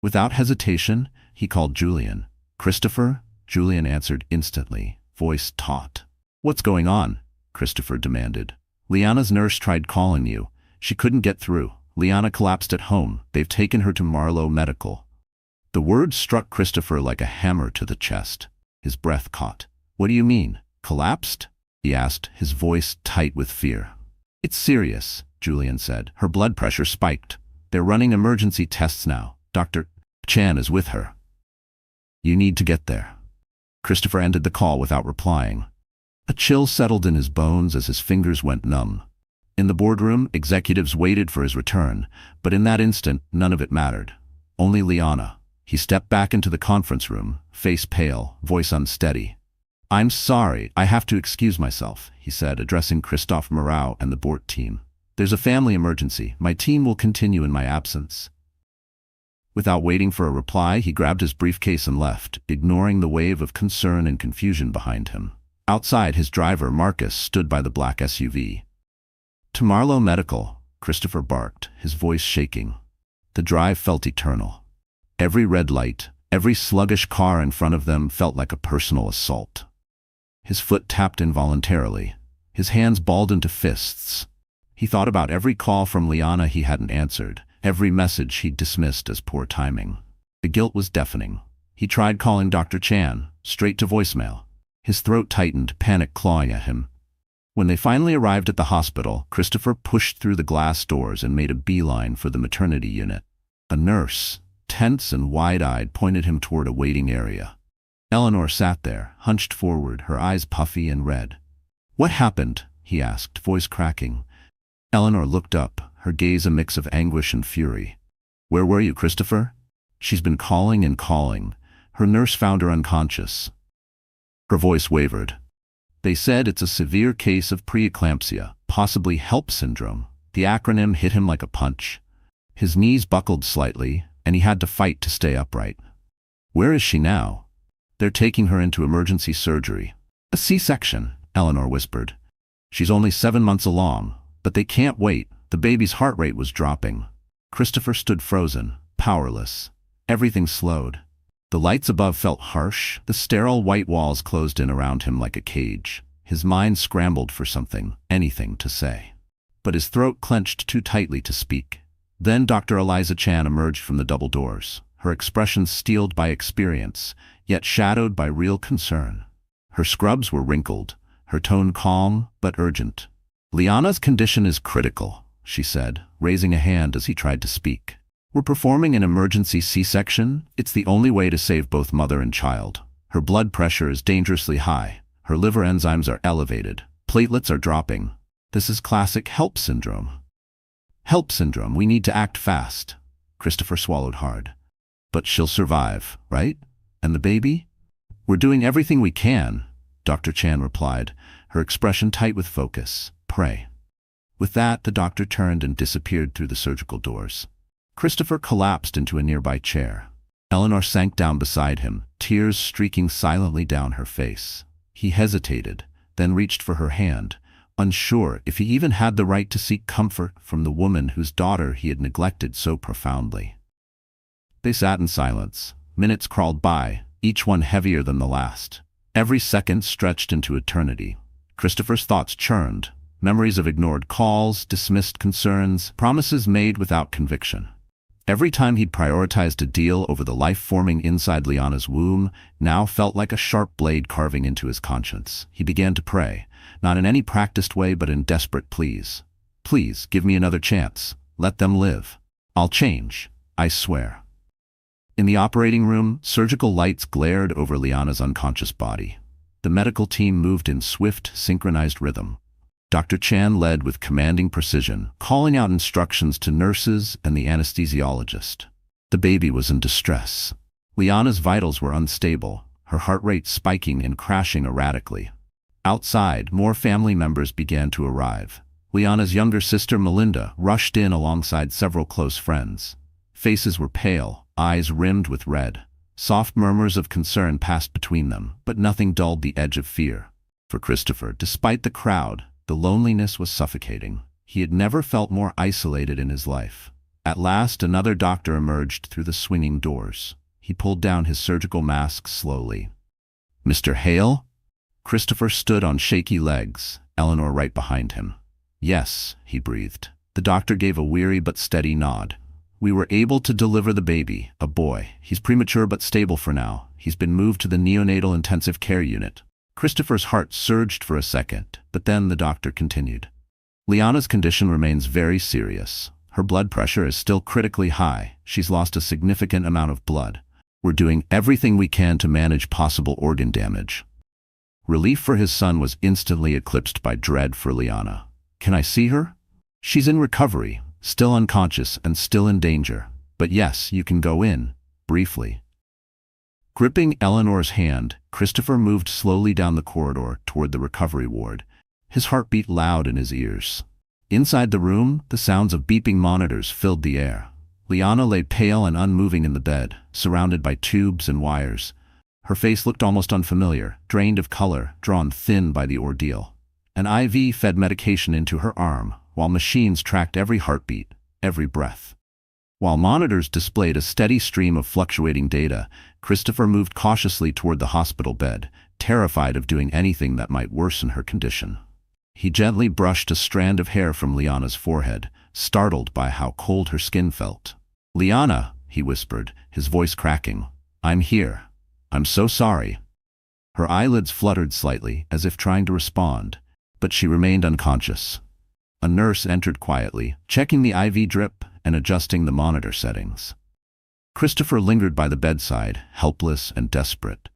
Without hesitation, he called Julian. "Christopher?" Julian answered instantly, voice taut. "What's going on?" Christopher demanded. "Liana's nurse tried calling you. She couldn't get through. Liana collapsed at home. They've taken her to Marlowe Medical." The words struck Christopher like a hammer to the chest. His breath caught. "What do you mean? Collapsed?" he asked, his voice tight with fear. "It's serious," Julian said. "Her blood pressure spiked. They're running emergency tests now. Dr. Chan is with her. You need to get there." Christopher ended the call without replying. A chill settled in his bones as his fingers went numb. In the boardroom, executives waited for his return, but in that instant, none of it mattered. Only Liana. He stepped back into the conference room, face pale, voice unsteady. "I'm sorry, I have to excuse myself," he said, addressing Christophe Moreau and the Bort team. There's a family emergency. My team will continue in my absence. Without waiting for a reply, he grabbed his briefcase and left, ignoring the wave of concern and confusion behind him. Outside, his driver, Marcus, stood by the black SUV. "To Marlowe Medical," Christopher barked, his voice shaking. The drive felt eternal. Every red light, every sluggish car in front of them felt like a personal assault. His foot tapped involuntarily. His hands balled into fists. He thought about every call from Liana he hadn't answered, every message he'd dismissed as poor timing. The guilt was deafening. He tried calling Dr. Chan, straight to voicemail. His throat tightened, panic clawing at him. When they finally arrived at the hospital, Christopher pushed through the glass doors and made a beeline for the maternity unit. A nurse, tense and wide-eyed, pointed him toward a waiting area. Eleanor sat there, hunched forward, her eyes puffy and red. "What happened?" he asked, voice cracking. Eleanor looked up, her gaze a mix of anguish and fury. "Where were you, Christopher?" "She's been calling and calling. Her nurse found her unconscious." Her voice wavered. "They said it's a severe case of preeclampsia, possibly HELP syndrome." The acronym hit him like a punch. His knees buckled slightly, and he had to fight to stay upright. "Where is she now?" "They're taking her into emergency surgery." "A C-section," Eleanor whispered. "She's only 7 months along, but they can't wait." The baby's heart rate was dropping. Christopher stood frozen, powerless. Everything slowed. The lights above felt harsh, the sterile white walls closed in around him like a cage. His mind scrambled for something, anything to say. But his throat clenched too tightly to speak. Then Dr. Eliza Chan emerged from the double doors, her expression steeled by experience, yet shadowed by real concern. Her scrubs were wrinkled, her tone calm but urgent. "Liana's condition is critical," she said, raising a hand as he tried to speak. "We're performing an emergency C-section. It's the only way to save both mother and child. Her blood pressure is dangerously high. Her liver enzymes are elevated. Platelets are dropping. This is classic HELP syndrome." "HELP syndrome, we need to act fast." Christopher swallowed hard. "But she'll survive, right? And the baby?" "We're doing everything we can," Dr. Chan replied, her expression tight with focus. "Pray." With that, the doctor turned and disappeared through the surgical doors. Christopher collapsed into a nearby chair. Eleanor sank down beside him, tears streaking silently down her face. He hesitated, then reached for her hand, unsure if he even had the right to seek comfort from the woman whose daughter he had neglected so profoundly. They sat in silence. Minutes crawled by, each one heavier than the last. Every second stretched into eternity. Christopher's thoughts churned. Memories of ignored calls, dismissed concerns, promises made without conviction. Every time he'd prioritized a deal over the life forming inside Liana's womb, now felt like a sharp blade carving into his conscience. He began to pray, not in any practiced way but in desperate pleas. "Please, give me another chance. Let them live. I'll change. I swear." In the operating room, surgical lights glared over Liana's unconscious body. The medical team moved in swift, synchronized rhythm. Dr. Chan led with commanding precision, calling out instructions to nurses and the anesthesiologist. The baby was in distress. Liana's vitals were unstable, her heart rate spiking and crashing erratically. Outside, more family members began to arrive. Liana's younger sister Melinda rushed in alongside several close friends. Faces were pale, eyes rimmed with red. Soft murmurs of concern passed between them, but nothing dulled the edge of fear. For Christopher, despite the crowd, the loneliness was suffocating. He had never felt more isolated in his life. At last, another doctor emerged through the swinging doors. He pulled down his surgical mask slowly. "Mr. Hale?" Christopher stood on shaky legs, Eleanor right behind him. "Yes," he breathed. The doctor gave a weary but steady nod. "We were able to deliver the baby, a boy. He's premature but stable for now. He's been moved to the neonatal intensive care unit." Christopher's heart surged for a second, but then the doctor continued. "Liana's condition remains very serious. Her blood pressure is still critically high. She's lost a significant amount of blood. We're doing everything we can to manage possible organ damage." Relief for his son was instantly eclipsed by dread for Liana. "Can I see her?" "She's in recovery, still unconscious and still in danger. But yes, you can go in, briefly." Gripping Eleanor's hand, Christopher moved slowly down the corridor toward the recovery ward, his heart beat loud in his ears. Inside the room, the sounds of beeping monitors filled the air. Liana lay pale and unmoving in the bed, surrounded by tubes and wires. Her face looked almost unfamiliar, drained of color, drawn thin by the ordeal. An IV fed medication into her arm, while machines tracked every heartbeat, every breath. While monitors displayed a steady stream of fluctuating data, Christopher moved cautiously toward the hospital bed, terrified of doing anything that might worsen her condition. He gently brushed a strand of hair from Liana's forehead, startled by how cold her skin felt. "Liana," he whispered, his voice cracking. "I'm here. I'm so sorry." Her eyelids fluttered slightly, as if trying to respond, but she remained unconscious. A nurse entered quietly, checking the IV drip and adjusting the monitor settings. Christopher lingered by the bedside, helpless and desperate.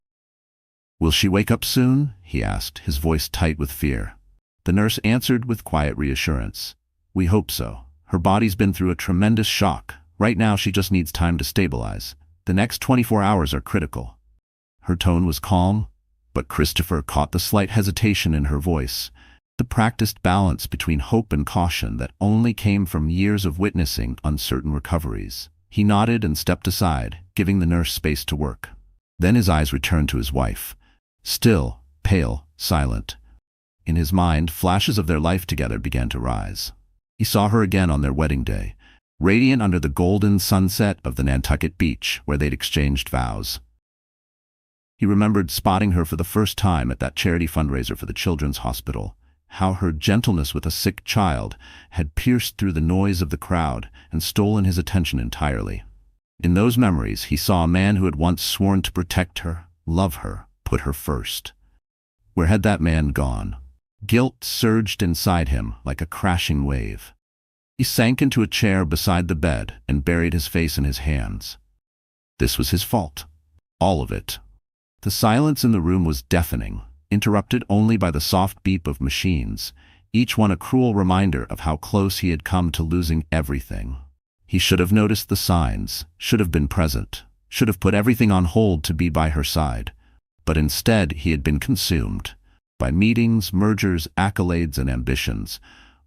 "Will she wake up soon?" he asked, his voice tight with fear. The nurse answered with quiet reassurance. "We hope so. Her body's been through a tremendous shock. Right now she just needs time to stabilize. The next 24 hours are critical." Her tone was calm, but Christopher caught the slight hesitation in her voice, the practiced balance between hope and caution that only came from years of witnessing uncertain recoveries. He nodded and stepped aside, giving the nurse space to work. Then his eyes returned to his wife. Still, pale, silent. In his mind, flashes of their life together began to rise. He saw her again on their wedding day, radiant under the golden sunset of the Nantucket beach where they'd exchanged vows. He remembered spotting her for the first time at that charity fundraiser for the children's hospital, how her gentleness with a sick child had pierced through the noise of the crowd and stolen his attention entirely. In those memories, he saw a man who had once sworn to protect her, love her, put her first. Where had that man gone? Guilt surged inside him like a crashing wave. He sank into a chair beside the bed and buried his face in his hands. This was his fault. All of it. The silence in the room was deafening, interrupted only by the soft beep of machines, each one a cruel reminder of how close he had come to losing everything. He should have noticed the signs, should have been present, should have put everything on hold to be by her side. But instead he had been consumed by meetings, mergers, accolades, and ambitions,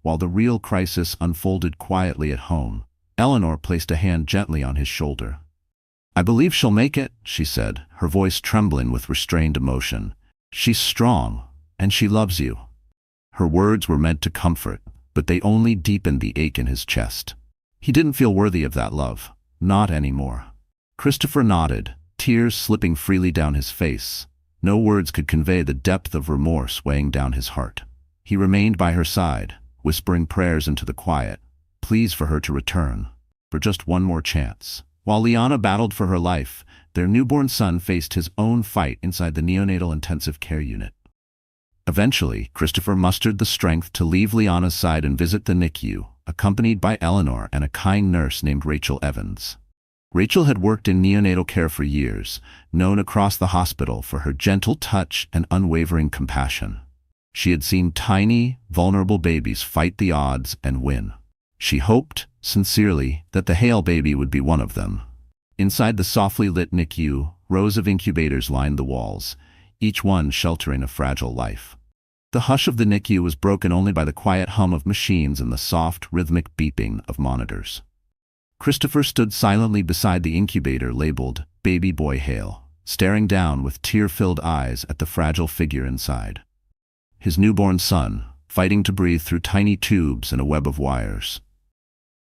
while the real crisis unfolded quietly at home. Eleanor placed a hand gently on his shoulder. "I believe she'll make it," she said, her voice trembling with restrained emotion. "She's strong, and she loves you." Her words were meant to comfort, but they only deepened the ache in his chest. He didn't feel worthy of that love. Not anymore. Christopher nodded, tears slipping freely down his face. No words could convey the depth of remorse weighing down his heart. He remained by her side, whispering prayers into the quiet, pleas for her to return, for just one more chance. While Liana battled for her life, their newborn son faced his own fight inside the neonatal intensive care unit. Eventually, Christopher mustered the strength to leave Liana's side and visit the NICU, accompanied by Eleanor and a kind nurse named Rachel Evans. Rachel had worked in neonatal care for years, known across the hospital for her gentle touch and unwavering compassion. She had seen tiny, vulnerable babies fight the odds and win. She hoped, sincerely, that the Hale baby would be one of them. Inside the softly lit NICU, rows of incubators lined the walls, each one sheltering a fragile life. The hush of the NICU was broken only by the quiet hum of machines and the soft, rhythmic beeping of monitors. Christopher stood silently beside the incubator labeled Baby Boy Hale, staring down with tear-filled eyes at the fragile figure inside. His newborn son, fighting to breathe through tiny tubes and a web of wires.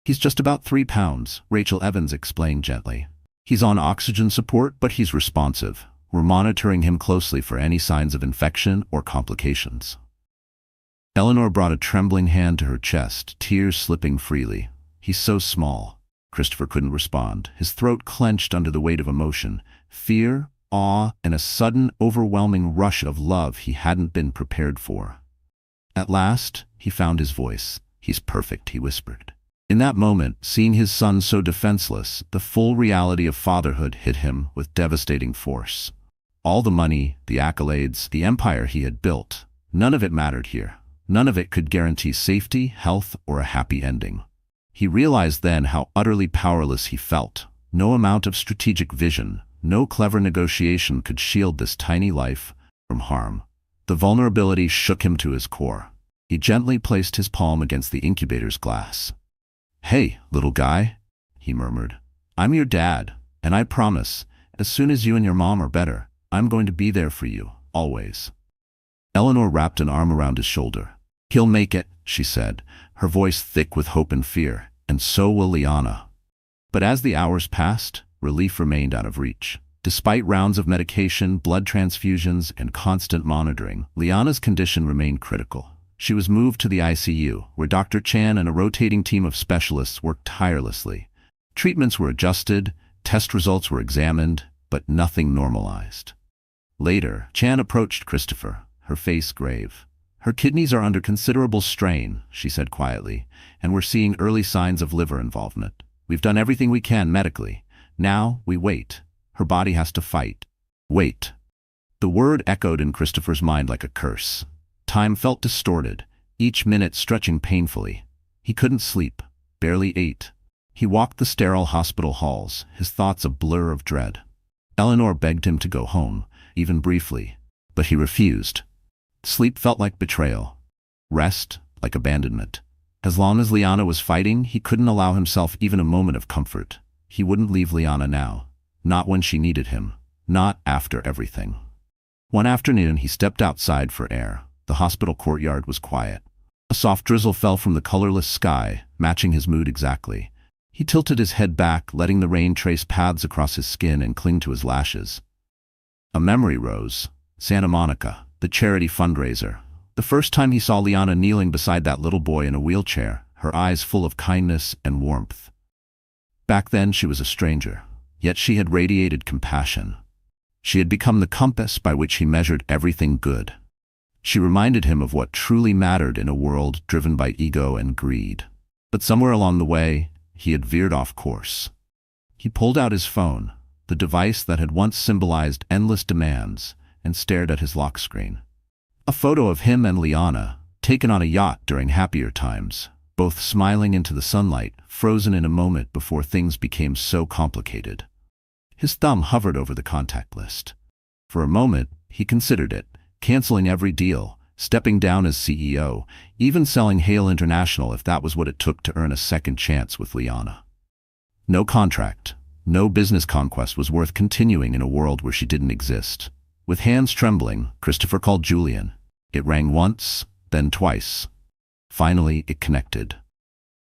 "He's just about 3 pounds, Rachel Evans explained gently. "He's on oxygen support, but he's responsive. We're monitoring him closely for any signs of infection or complications." Eleanor brought a trembling hand to her chest, tears slipping freely. "He's so small." Christopher couldn't respond, his throat clenched under the weight of emotion, fear, awe, and a sudden, overwhelming rush of love he hadn't been prepared for. At last, he found his voice. "He's perfect," he whispered. In that moment, seeing his son so defenseless, the full reality of fatherhood hit him with devastating force. All the money, the accolades, the empire he had built, none of it mattered here. None of it could guarantee safety, health, or a happy ending. He realized then how utterly powerless he felt. No amount of strategic vision, no clever negotiation could shield this tiny life from harm. The vulnerability shook him to his core. He gently placed his palm against the incubator's glass. "Hey, little guy," he murmured. "I'm your dad, and I promise, as soon as you and your mom are better, I'm going to be there for you, always." Eleanor wrapped an arm around his shoulder. "He'll make it," she said, her voice thick with hope and fear, "and so will Liana." But as the hours passed, relief remained out of reach. Despite rounds of medication, blood transfusions, and constant monitoring, Liana's condition remained critical. She was moved to the ICU, where Dr. Chan and a rotating team of specialists worked tirelessly. Treatments were adjusted, test results were examined, but nothing normalized. Later, Chan approached Christopher, her face grave. "Her kidneys are under considerable strain," she said quietly, "and we're seeing early signs of liver involvement. We've done everything we can medically. Now, we wait. Her body has to fight. Wait." The word echoed in Christopher's mind like a curse. Time felt distorted, each minute stretching painfully. He couldn't sleep, barely ate. He walked the sterile hospital halls, his thoughts a blur of dread. Eleanor begged him to go home, even briefly, but he refused. Sleep felt like betrayal. Rest, like abandonment. As long as Liana was fighting, he couldn't allow himself even a moment of comfort. He wouldn't leave Liana now. Not when she needed him. Not after everything. One afternoon, he stepped outside for air. The hospital courtyard was quiet. A soft drizzle fell from the colorless sky, matching his mood exactly. He tilted his head back, letting the rain trace paths across his skin and cling to his lashes. A memory rose. Santa Monica, the charity fundraiser. The first time he saw Liana kneeling beside that little boy in a wheelchair, her eyes full of kindness and warmth. Back then she was a stranger, yet she had radiated compassion. She had become the compass by which he measured everything good. She reminded him of what truly mattered in a world driven by ego and greed. But somewhere along the way, he had veered off course. He pulled out his phone, the device that had once symbolized endless demands, and stared at his lock screen. A photo of him and Liana, taken on a yacht during happier times, both smiling into the sunlight, frozen in a moment before things became so complicated. His thumb hovered over the contact list. For a moment, he considered it, canceling every deal, stepping down as CEO, even selling Hale International if that was what it took to earn a second chance with Liana. No contract, no business conquest was worth continuing in a world where she didn't exist. With hands trembling, Christopher called Julian. It rang once, then twice. Finally, it connected.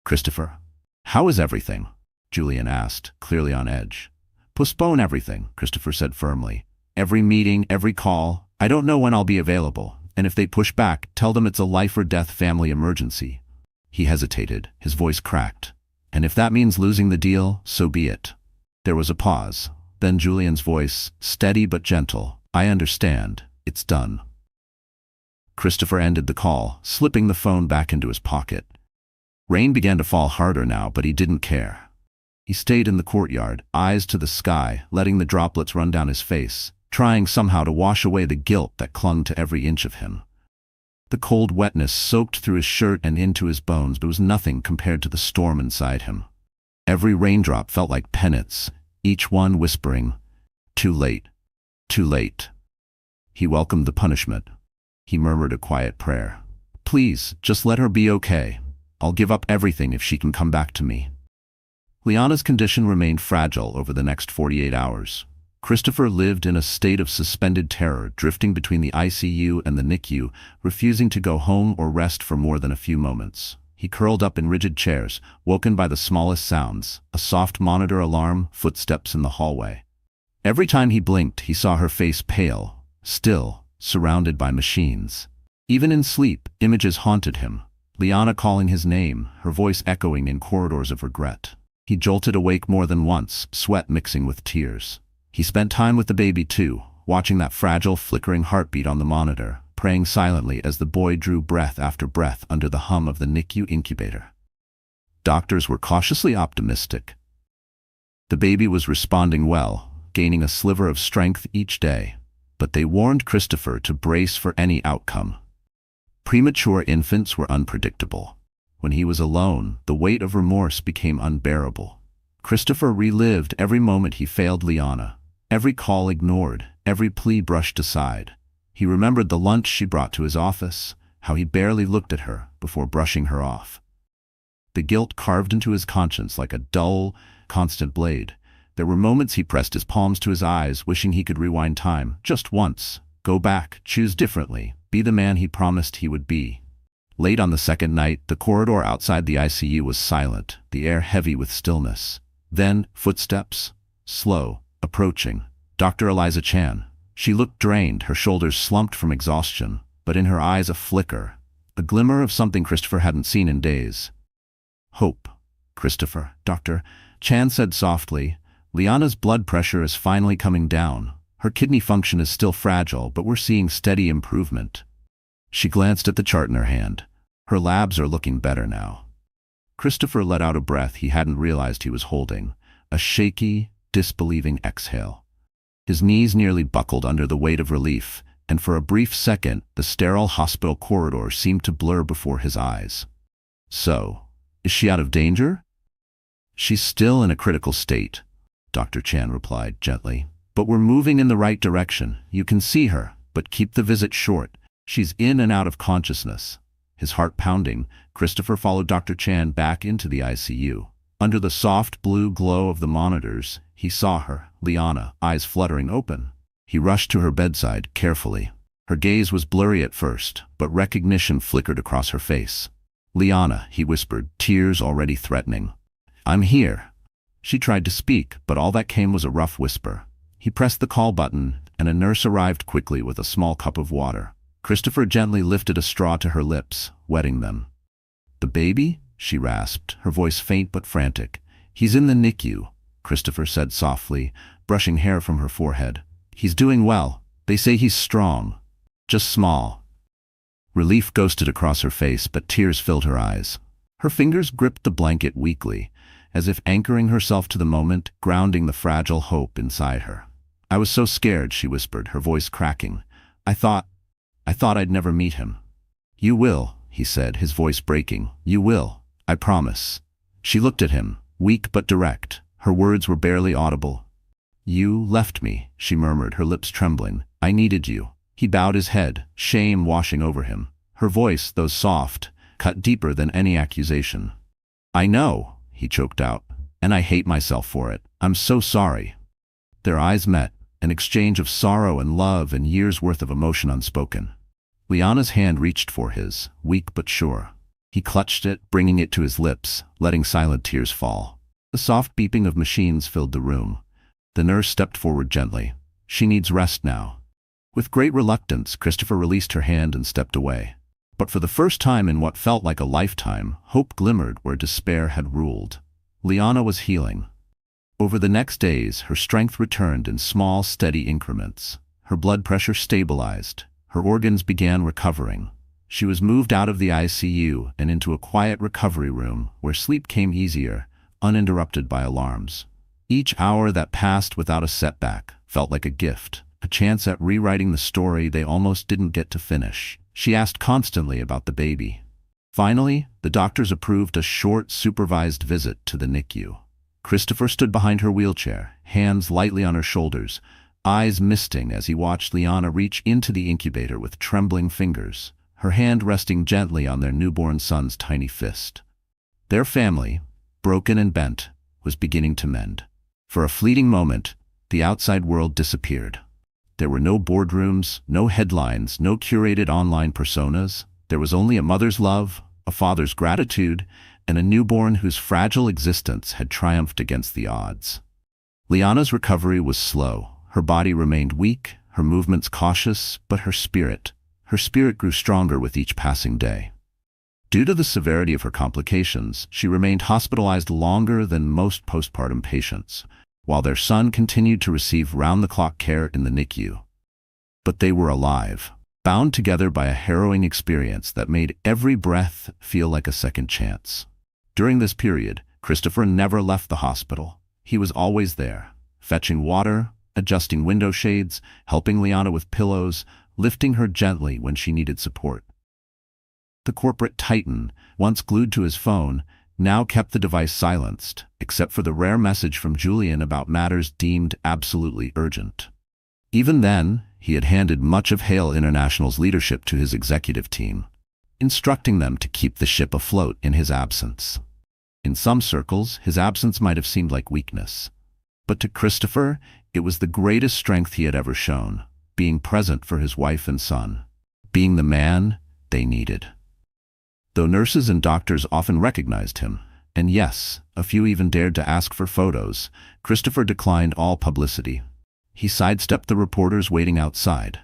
"Christopher, how is everything?" Julian asked, clearly on edge. "Postpone everything," Christopher said firmly. "Every meeting, every call. I don't know when I'll be available, and if they push back, tell them it's a life-or-death family emergency." He hesitated, his voice cracked. "And if that means losing the deal, so be it." There was a pause. Then Julian's voice, steady but gentle. "I understand. It's done." Christopher ended the call, slipping the phone back into his pocket. Rain began to fall harder now, but he didn't care. He stayed in the courtyard, eyes to the sky, letting the droplets run down his face, trying somehow to wash away the guilt that clung to every inch of him. The cold wetness soaked through his shirt and into his bones, but was nothing compared to the storm inside him. Every raindrop felt like penance, each one whispering, "Too late, too late." He welcomed the punishment. He murmured a quiet prayer. "Please, just let her be okay. I'll give up everything if she can come back to me." Liana's condition remained fragile over the next 48 hours. Christopher lived in a state of suspended terror, drifting between the ICU and the NICU, refusing to go home or rest for more than a few moments. He curled up in rigid chairs, woken by the smallest sounds, a soft monitor alarm, footsteps in the hallway. Every time he blinked, he saw her face pale, still, surrounded by machines. Even in sleep, images haunted him. Liana calling his name, her voice echoing in corridors of regret. He jolted awake more than once, sweat mixing with tears. He spent time with the baby too, watching that fragile, flickering heartbeat on the monitor, praying silently as the boy drew breath after breath under the hum of the NICU incubator. Doctors were cautiously optimistic. The baby was responding well, gaining a sliver of strength each day, but they warned Christopher to brace for any outcome. Premature infants were unpredictable. When he was alone, the weight of remorse became unbearable. Christopher relived every moment he failed Liana, every call ignored, every plea brushed aside. He remembered the lunch she brought to his office, how he barely looked at her before brushing her off. The guilt carved into his conscience like a dull, constant blade. There were moments he pressed his palms to his eyes, wishing he could rewind time, just once, go back, choose differently, be the man he promised he would be. Late on the second night, the corridor outside the ICU was silent, the air heavy with stillness. Then, footsteps, slow, approaching. Dr. Eliza Chan. She looked drained, her shoulders slumped from exhaustion, but in her eyes a flicker, a glimmer of something Christopher hadn't seen in days. Hope. Christopher, Dr. Chan said softly, Liana's blood pressure is finally coming down. Her kidney function is still fragile, but we're seeing steady improvement. She glanced at the chart in her hand. Her labs are looking better now. Christopher let out a breath he hadn't realized he was holding, a shaky, disbelieving exhale. His knees nearly buckled under the weight of relief, and for a brief second, the sterile hospital corridor seemed to blur before his eyes. So, is she out of danger? She's still in a critical state, Dr. Chan replied gently. But we're moving in the right direction. You can see her, but keep the visit short. She's in and out of consciousness. His heart pounding, Christopher followed Dr. Chan back into the ICU. Under the soft blue glow of the monitors, he saw her, Liana, eyes fluttering open. He rushed to her bedside carefully. Her gaze was blurry at first, but recognition flickered across her face. Liana, he whispered, tears already threatening. I'm here. She tried to speak, but all that came was a rough whisper. He pressed the call button, and a nurse arrived quickly with a small cup of water. Christopher gently lifted a straw to her lips, wetting them. The baby? She rasped, her voice faint but frantic. He's in the NICU, Christopher said softly, brushing hair from her forehead. He's doing well. They say he's strong. Just small. Relief ghosted across her face, but tears filled her eyes. Her fingers gripped the blanket weakly, as if anchoring herself to the moment, grounding the fragile hope inside her. I was so scared, she whispered, her voice cracking. I thought I'd never meet him. You will, he said, his voice breaking. You will, I promise. She looked at him, weak but direct. Her words were barely audible. You left me, she murmured, her lips trembling. I needed you. He bowed his head, shame washing over him. Her voice, though soft, cut deeper than any accusation. I know, he choked out, and I hate myself for it. I'm so sorry. Their eyes met, an exchange of sorrow and love and years' worth of emotion unspoken. Liana's hand reached for his, weak but sure. He clutched it, bringing it to his lips, letting silent tears fall. The soft beeping of machines filled the room. The nurse stepped forward gently. She needs rest now. With great reluctance, Christopher released her hand and stepped away. But for the first time in what felt like a lifetime, hope glimmered where despair had ruled. Liana was healing. Over the next days, her strength returned in small, steady increments. Her blood pressure stabilized. Her organs began recovering. She was moved out of the ICU and into a quiet recovery room where sleep came easier, uninterrupted by alarms. Each hour that passed without a setback felt like a gift, a chance at rewriting the story they almost didn't get to finish. She asked constantly about the baby. Finally, the doctors approved a short, supervised visit to the NICU. Christopher stood behind her wheelchair, hands lightly on her shoulders, eyes misting as he watched Liana reach into the incubator with trembling fingers, her hand resting gently on their newborn son's tiny fist. Their family, broken and bent, was beginning to mend. For a fleeting moment, the outside world disappeared. There were no boardrooms, no headlines, no curated online personas. There was only a mother's love, a father's gratitude, and a newborn whose fragile existence had triumphed against the odds. Liana's recovery was slow. Her body remained weak, her movements cautious, but her spirit grew stronger with each passing day. Due to the severity of her complications, she remained hospitalized longer than most postpartum patients, while their son continued to receive round-the-clock care in the NICU. But they were alive, bound together by a harrowing experience that made every breath feel like a second chance. During this period, Christopher never left the hospital. He was always there, fetching water, adjusting window shades, helping Liana with pillows, lifting her gently when she needed support. The corporate titan, once glued to his phone, now kept the device silenced, except for the rare message from Julian about matters deemed absolutely urgent. Even then, he had handed much of Hale International's leadership to his executive team. instructing them to keep the ship afloat in his absence. In some circles, his absence might have seemed like weakness. But to Christopher, it was the greatest strength he had ever shown, being present for his wife and son, being the man they needed. Though nurses and doctors often recognized him, and yes, a few even dared to ask for photos, Christopher declined all publicity. He sidestepped the reporters waiting outside.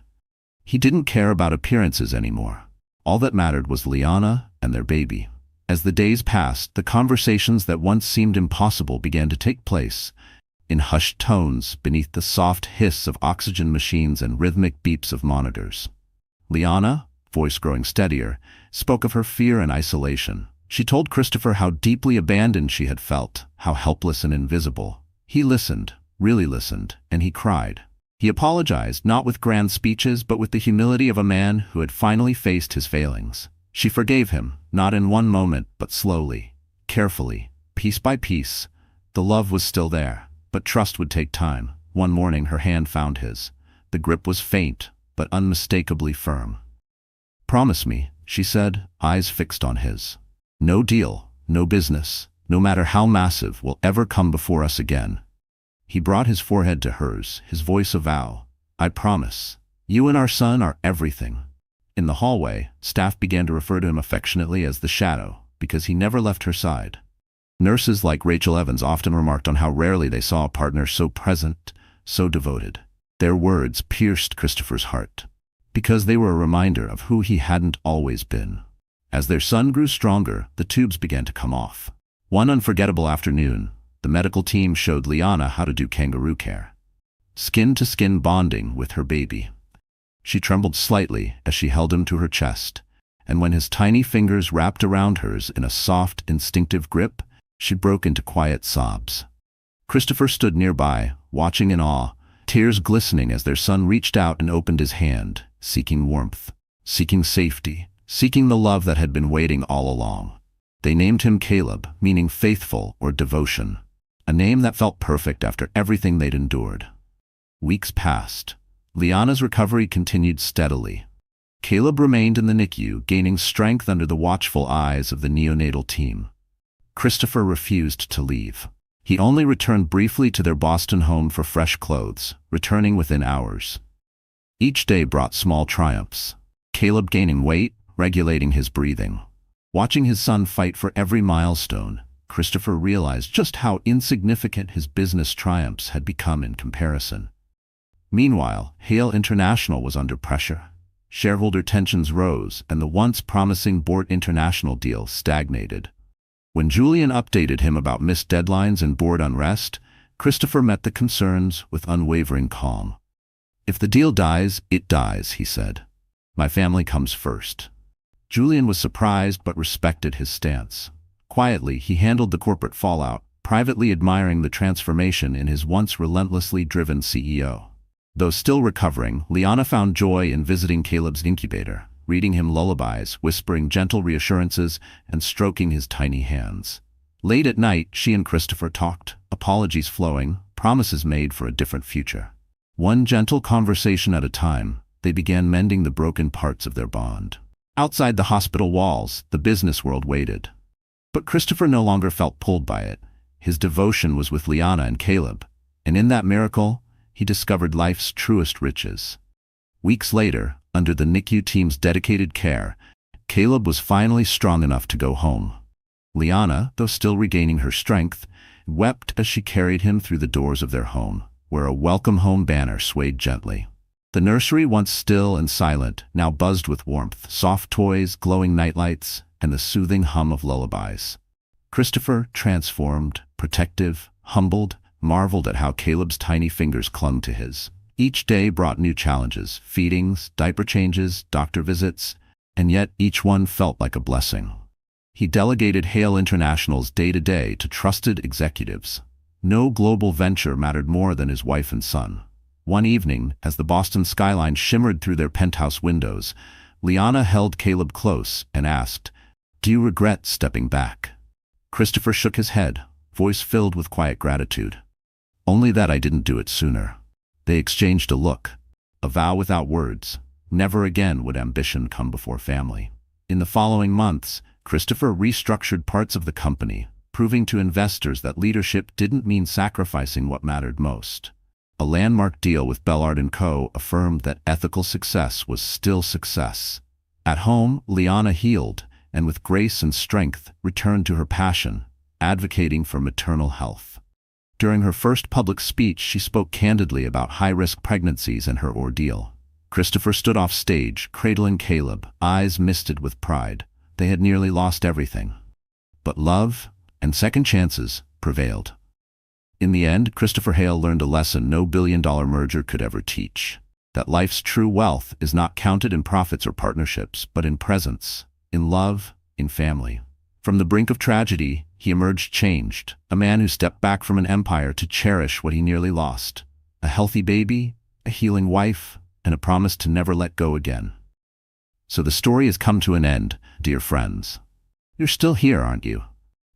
He didn't care about appearances anymore. All that mattered was Liana and their baby. As the days passed, the conversations that once seemed impossible began to take place, in hushed tones beneath the soft hiss of oxygen machines and rhythmic beeps of monitors. Liana, voice growing steadier, spoke of her fear and isolation. She told Christopher how deeply abandoned she had felt, how helpless and invisible. He listened, really listened, and he cried. He apologized, not with grand speeches, but with the humility of a man who had finally faced his failings. She forgave him, not in one moment, but slowly, carefully, piece by piece. The love was still there, but trust would take time. One morning her hand found his. The grip was faint, but unmistakably firm. "Promise me," she said, eyes fixed on his. "No deal, no business, no matter how massive, will ever come before us again." He brought his forehead to hers, his voice a vow. "I promise. You and our son are everything." In the hallway, staff began to refer to him affectionately as the Shadow, because he never left her side. Nurses like Rachel Evans often remarked on how rarely they saw a partner so present, so devoted. Their words pierced Christopher's heart, because they were a reminder of who he hadn't always been. As their son grew stronger, the tubes began to come off. One unforgettable afternoon, the medical team showed Liana how to do kangaroo care. Skin-to-skin bonding with her baby. She trembled slightly as she held him to her chest, and when his tiny fingers wrapped around hers in a soft, instinctive grip, she broke into quiet sobs. Christopher stood nearby, watching in awe, tears glistening as their son reached out and opened his hand, seeking warmth, seeking safety, seeking the love that had been waiting all along. They named him Caleb, meaning faithful or devotion, a name that felt perfect after everything they'd endured. Weeks passed. Liana's recovery continued steadily. Caleb remained in the NICU, gaining strength under the watchful eyes of the neonatal team. Christopher refused to leave. He only returned briefly to their Boston home for fresh clothes, returning within hours. Each day brought small triumphs. Caleb gaining weight, regulating his breathing. Watching his son fight for every milestone, Christopher realized just how insignificant his business triumphs had become in comparison. Meanwhile, Hale International was under pressure. Shareholder tensions rose, and the once promising Bort International deal stagnated. When Julian updated him about missed deadlines and board unrest, Christopher met the concerns with unwavering calm. "If the deal dies, it dies," he said. "My family comes first." Julian was surprised but respected his stance. Quietly, he handled the corporate fallout, privately admiring the transformation in his once relentlessly driven CEO. Though still recovering, Liana found joy in visiting Caleb's incubator, reading him lullabies, whispering gentle reassurances, and stroking his tiny hands. Late at night, she and Christopher talked, apologies flowing, promises made for a different future. One gentle conversation at a time, they began mending the broken parts of their bond. Outside the hospital walls, the business world waited. But Christopher no longer felt pulled by it. His devotion was with Liana and Caleb, and in that miracle, he discovered life's truest riches. Weeks later, under the NICU team's dedicated care, Caleb was finally strong enough to go home. Liana, though still regaining her strength, wept as she carried him through the doors of their home, where a welcome home banner swayed gently. The nursery, once still and silent, now buzzed with warmth, soft toys, glowing nightlights, and the soothing hum of lullabies. Christopher, transformed, protective, humbled, marveled at how Caleb's tiny fingers clung to his. Each day brought new challenges, feedings, diaper changes, doctor visits, and yet each one felt like a blessing. He delegated Hale International's day-to-day to trusted executives. No global venture mattered more than his wife and son. One evening, as the Boston skyline shimmered through their penthouse windows, Liana held Caleb close and asked, "Do you regret stepping back?" Christopher shook his head, voice filled with quiet gratitude. "Only that I didn't do it sooner." They exchanged a look, a vow without words. Never again would ambition come before family. In the following months, Christopher restructured parts of the company, proving to investors that leadership didn't mean sacrificing what mattered most. A landmark deal with Bellard & Co. affirmed that ethical success was still success. At home, Liana healed, and with grace and strength returned to her passion, advocating for maternal health. During her first public speech, she spoke candidly about high-risk pregnancies and her ordeal. Christopher stood off stage, cradling Caleb, eyes misted with pride. They had nearly lost everything. But love and second chances prevailed. In the end, Christopher Hale learned a lesson no billion-dollar merger could ever teach: that life's true wealth is not counted in profits or partnerships, but in presence, in love, in family. From the brink of tragedy, he emerged changed, a man who stepped back from an empire to cherish what he nearly lost: a healthy baby, a healing wife, and a promise to never let go again. So the story has come to an end, dear friends. You're still here, aren't you?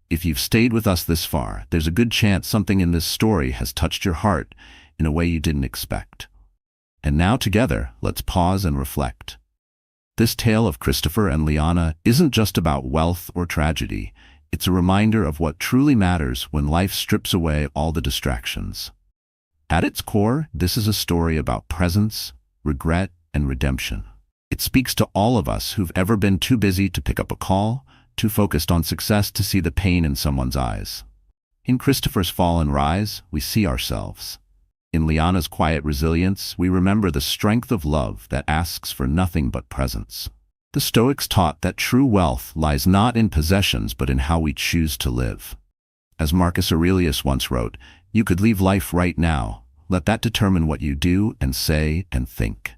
If you've stayed with us this far, there's a good chance something in this story has touched your heart in a way you didn't expect. And now together, let's pause and reflect. This tale of Christopher and Liana isn't just about wealth or tragedy. It's a reminder of what truly matters when life strips away all the distractions. At its core, this is a story about presence, regret, and redemption. It speaks to all of us who've ever been too busy to pick up a call, too focused on success to see the pain in someone's eyes. In Christopher's fall and rise, we see ourselves. In Liana's quiet resilience, we remember the strength of love that asks for nothing but presence. The Stoics taught that true wealth lies not in possessions but in how we choose to live. As Marcus Aurelius once wrote, "You could leave life right now. Let that determine what you do and say and think."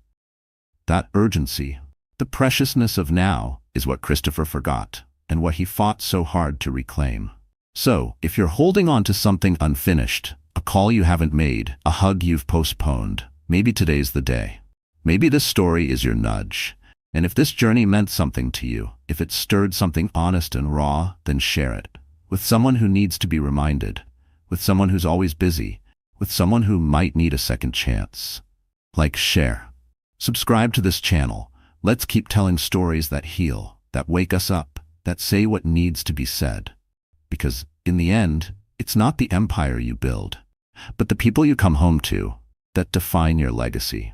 That urgency, the preciousness of now, is what Christopher forgot, and what he fought so hard to reclaim. So, if you're holding on to something unfinished, a call you haven't made, a hug you've postponed, maybe today's the day. Maybe this story is your nudge. And if this journey meant something to you, if it stirred something honest and raw, then share it. With someone who needs to be reminded, with someone who's always busy, with someone who might need a second chance. Like, share. Subscribe to this channel. Let's keep telling stories that heal, that wake us up, that say what needs to be said. Because, in the end, it's not the empire you build, but the people you come home to, that define your legacy.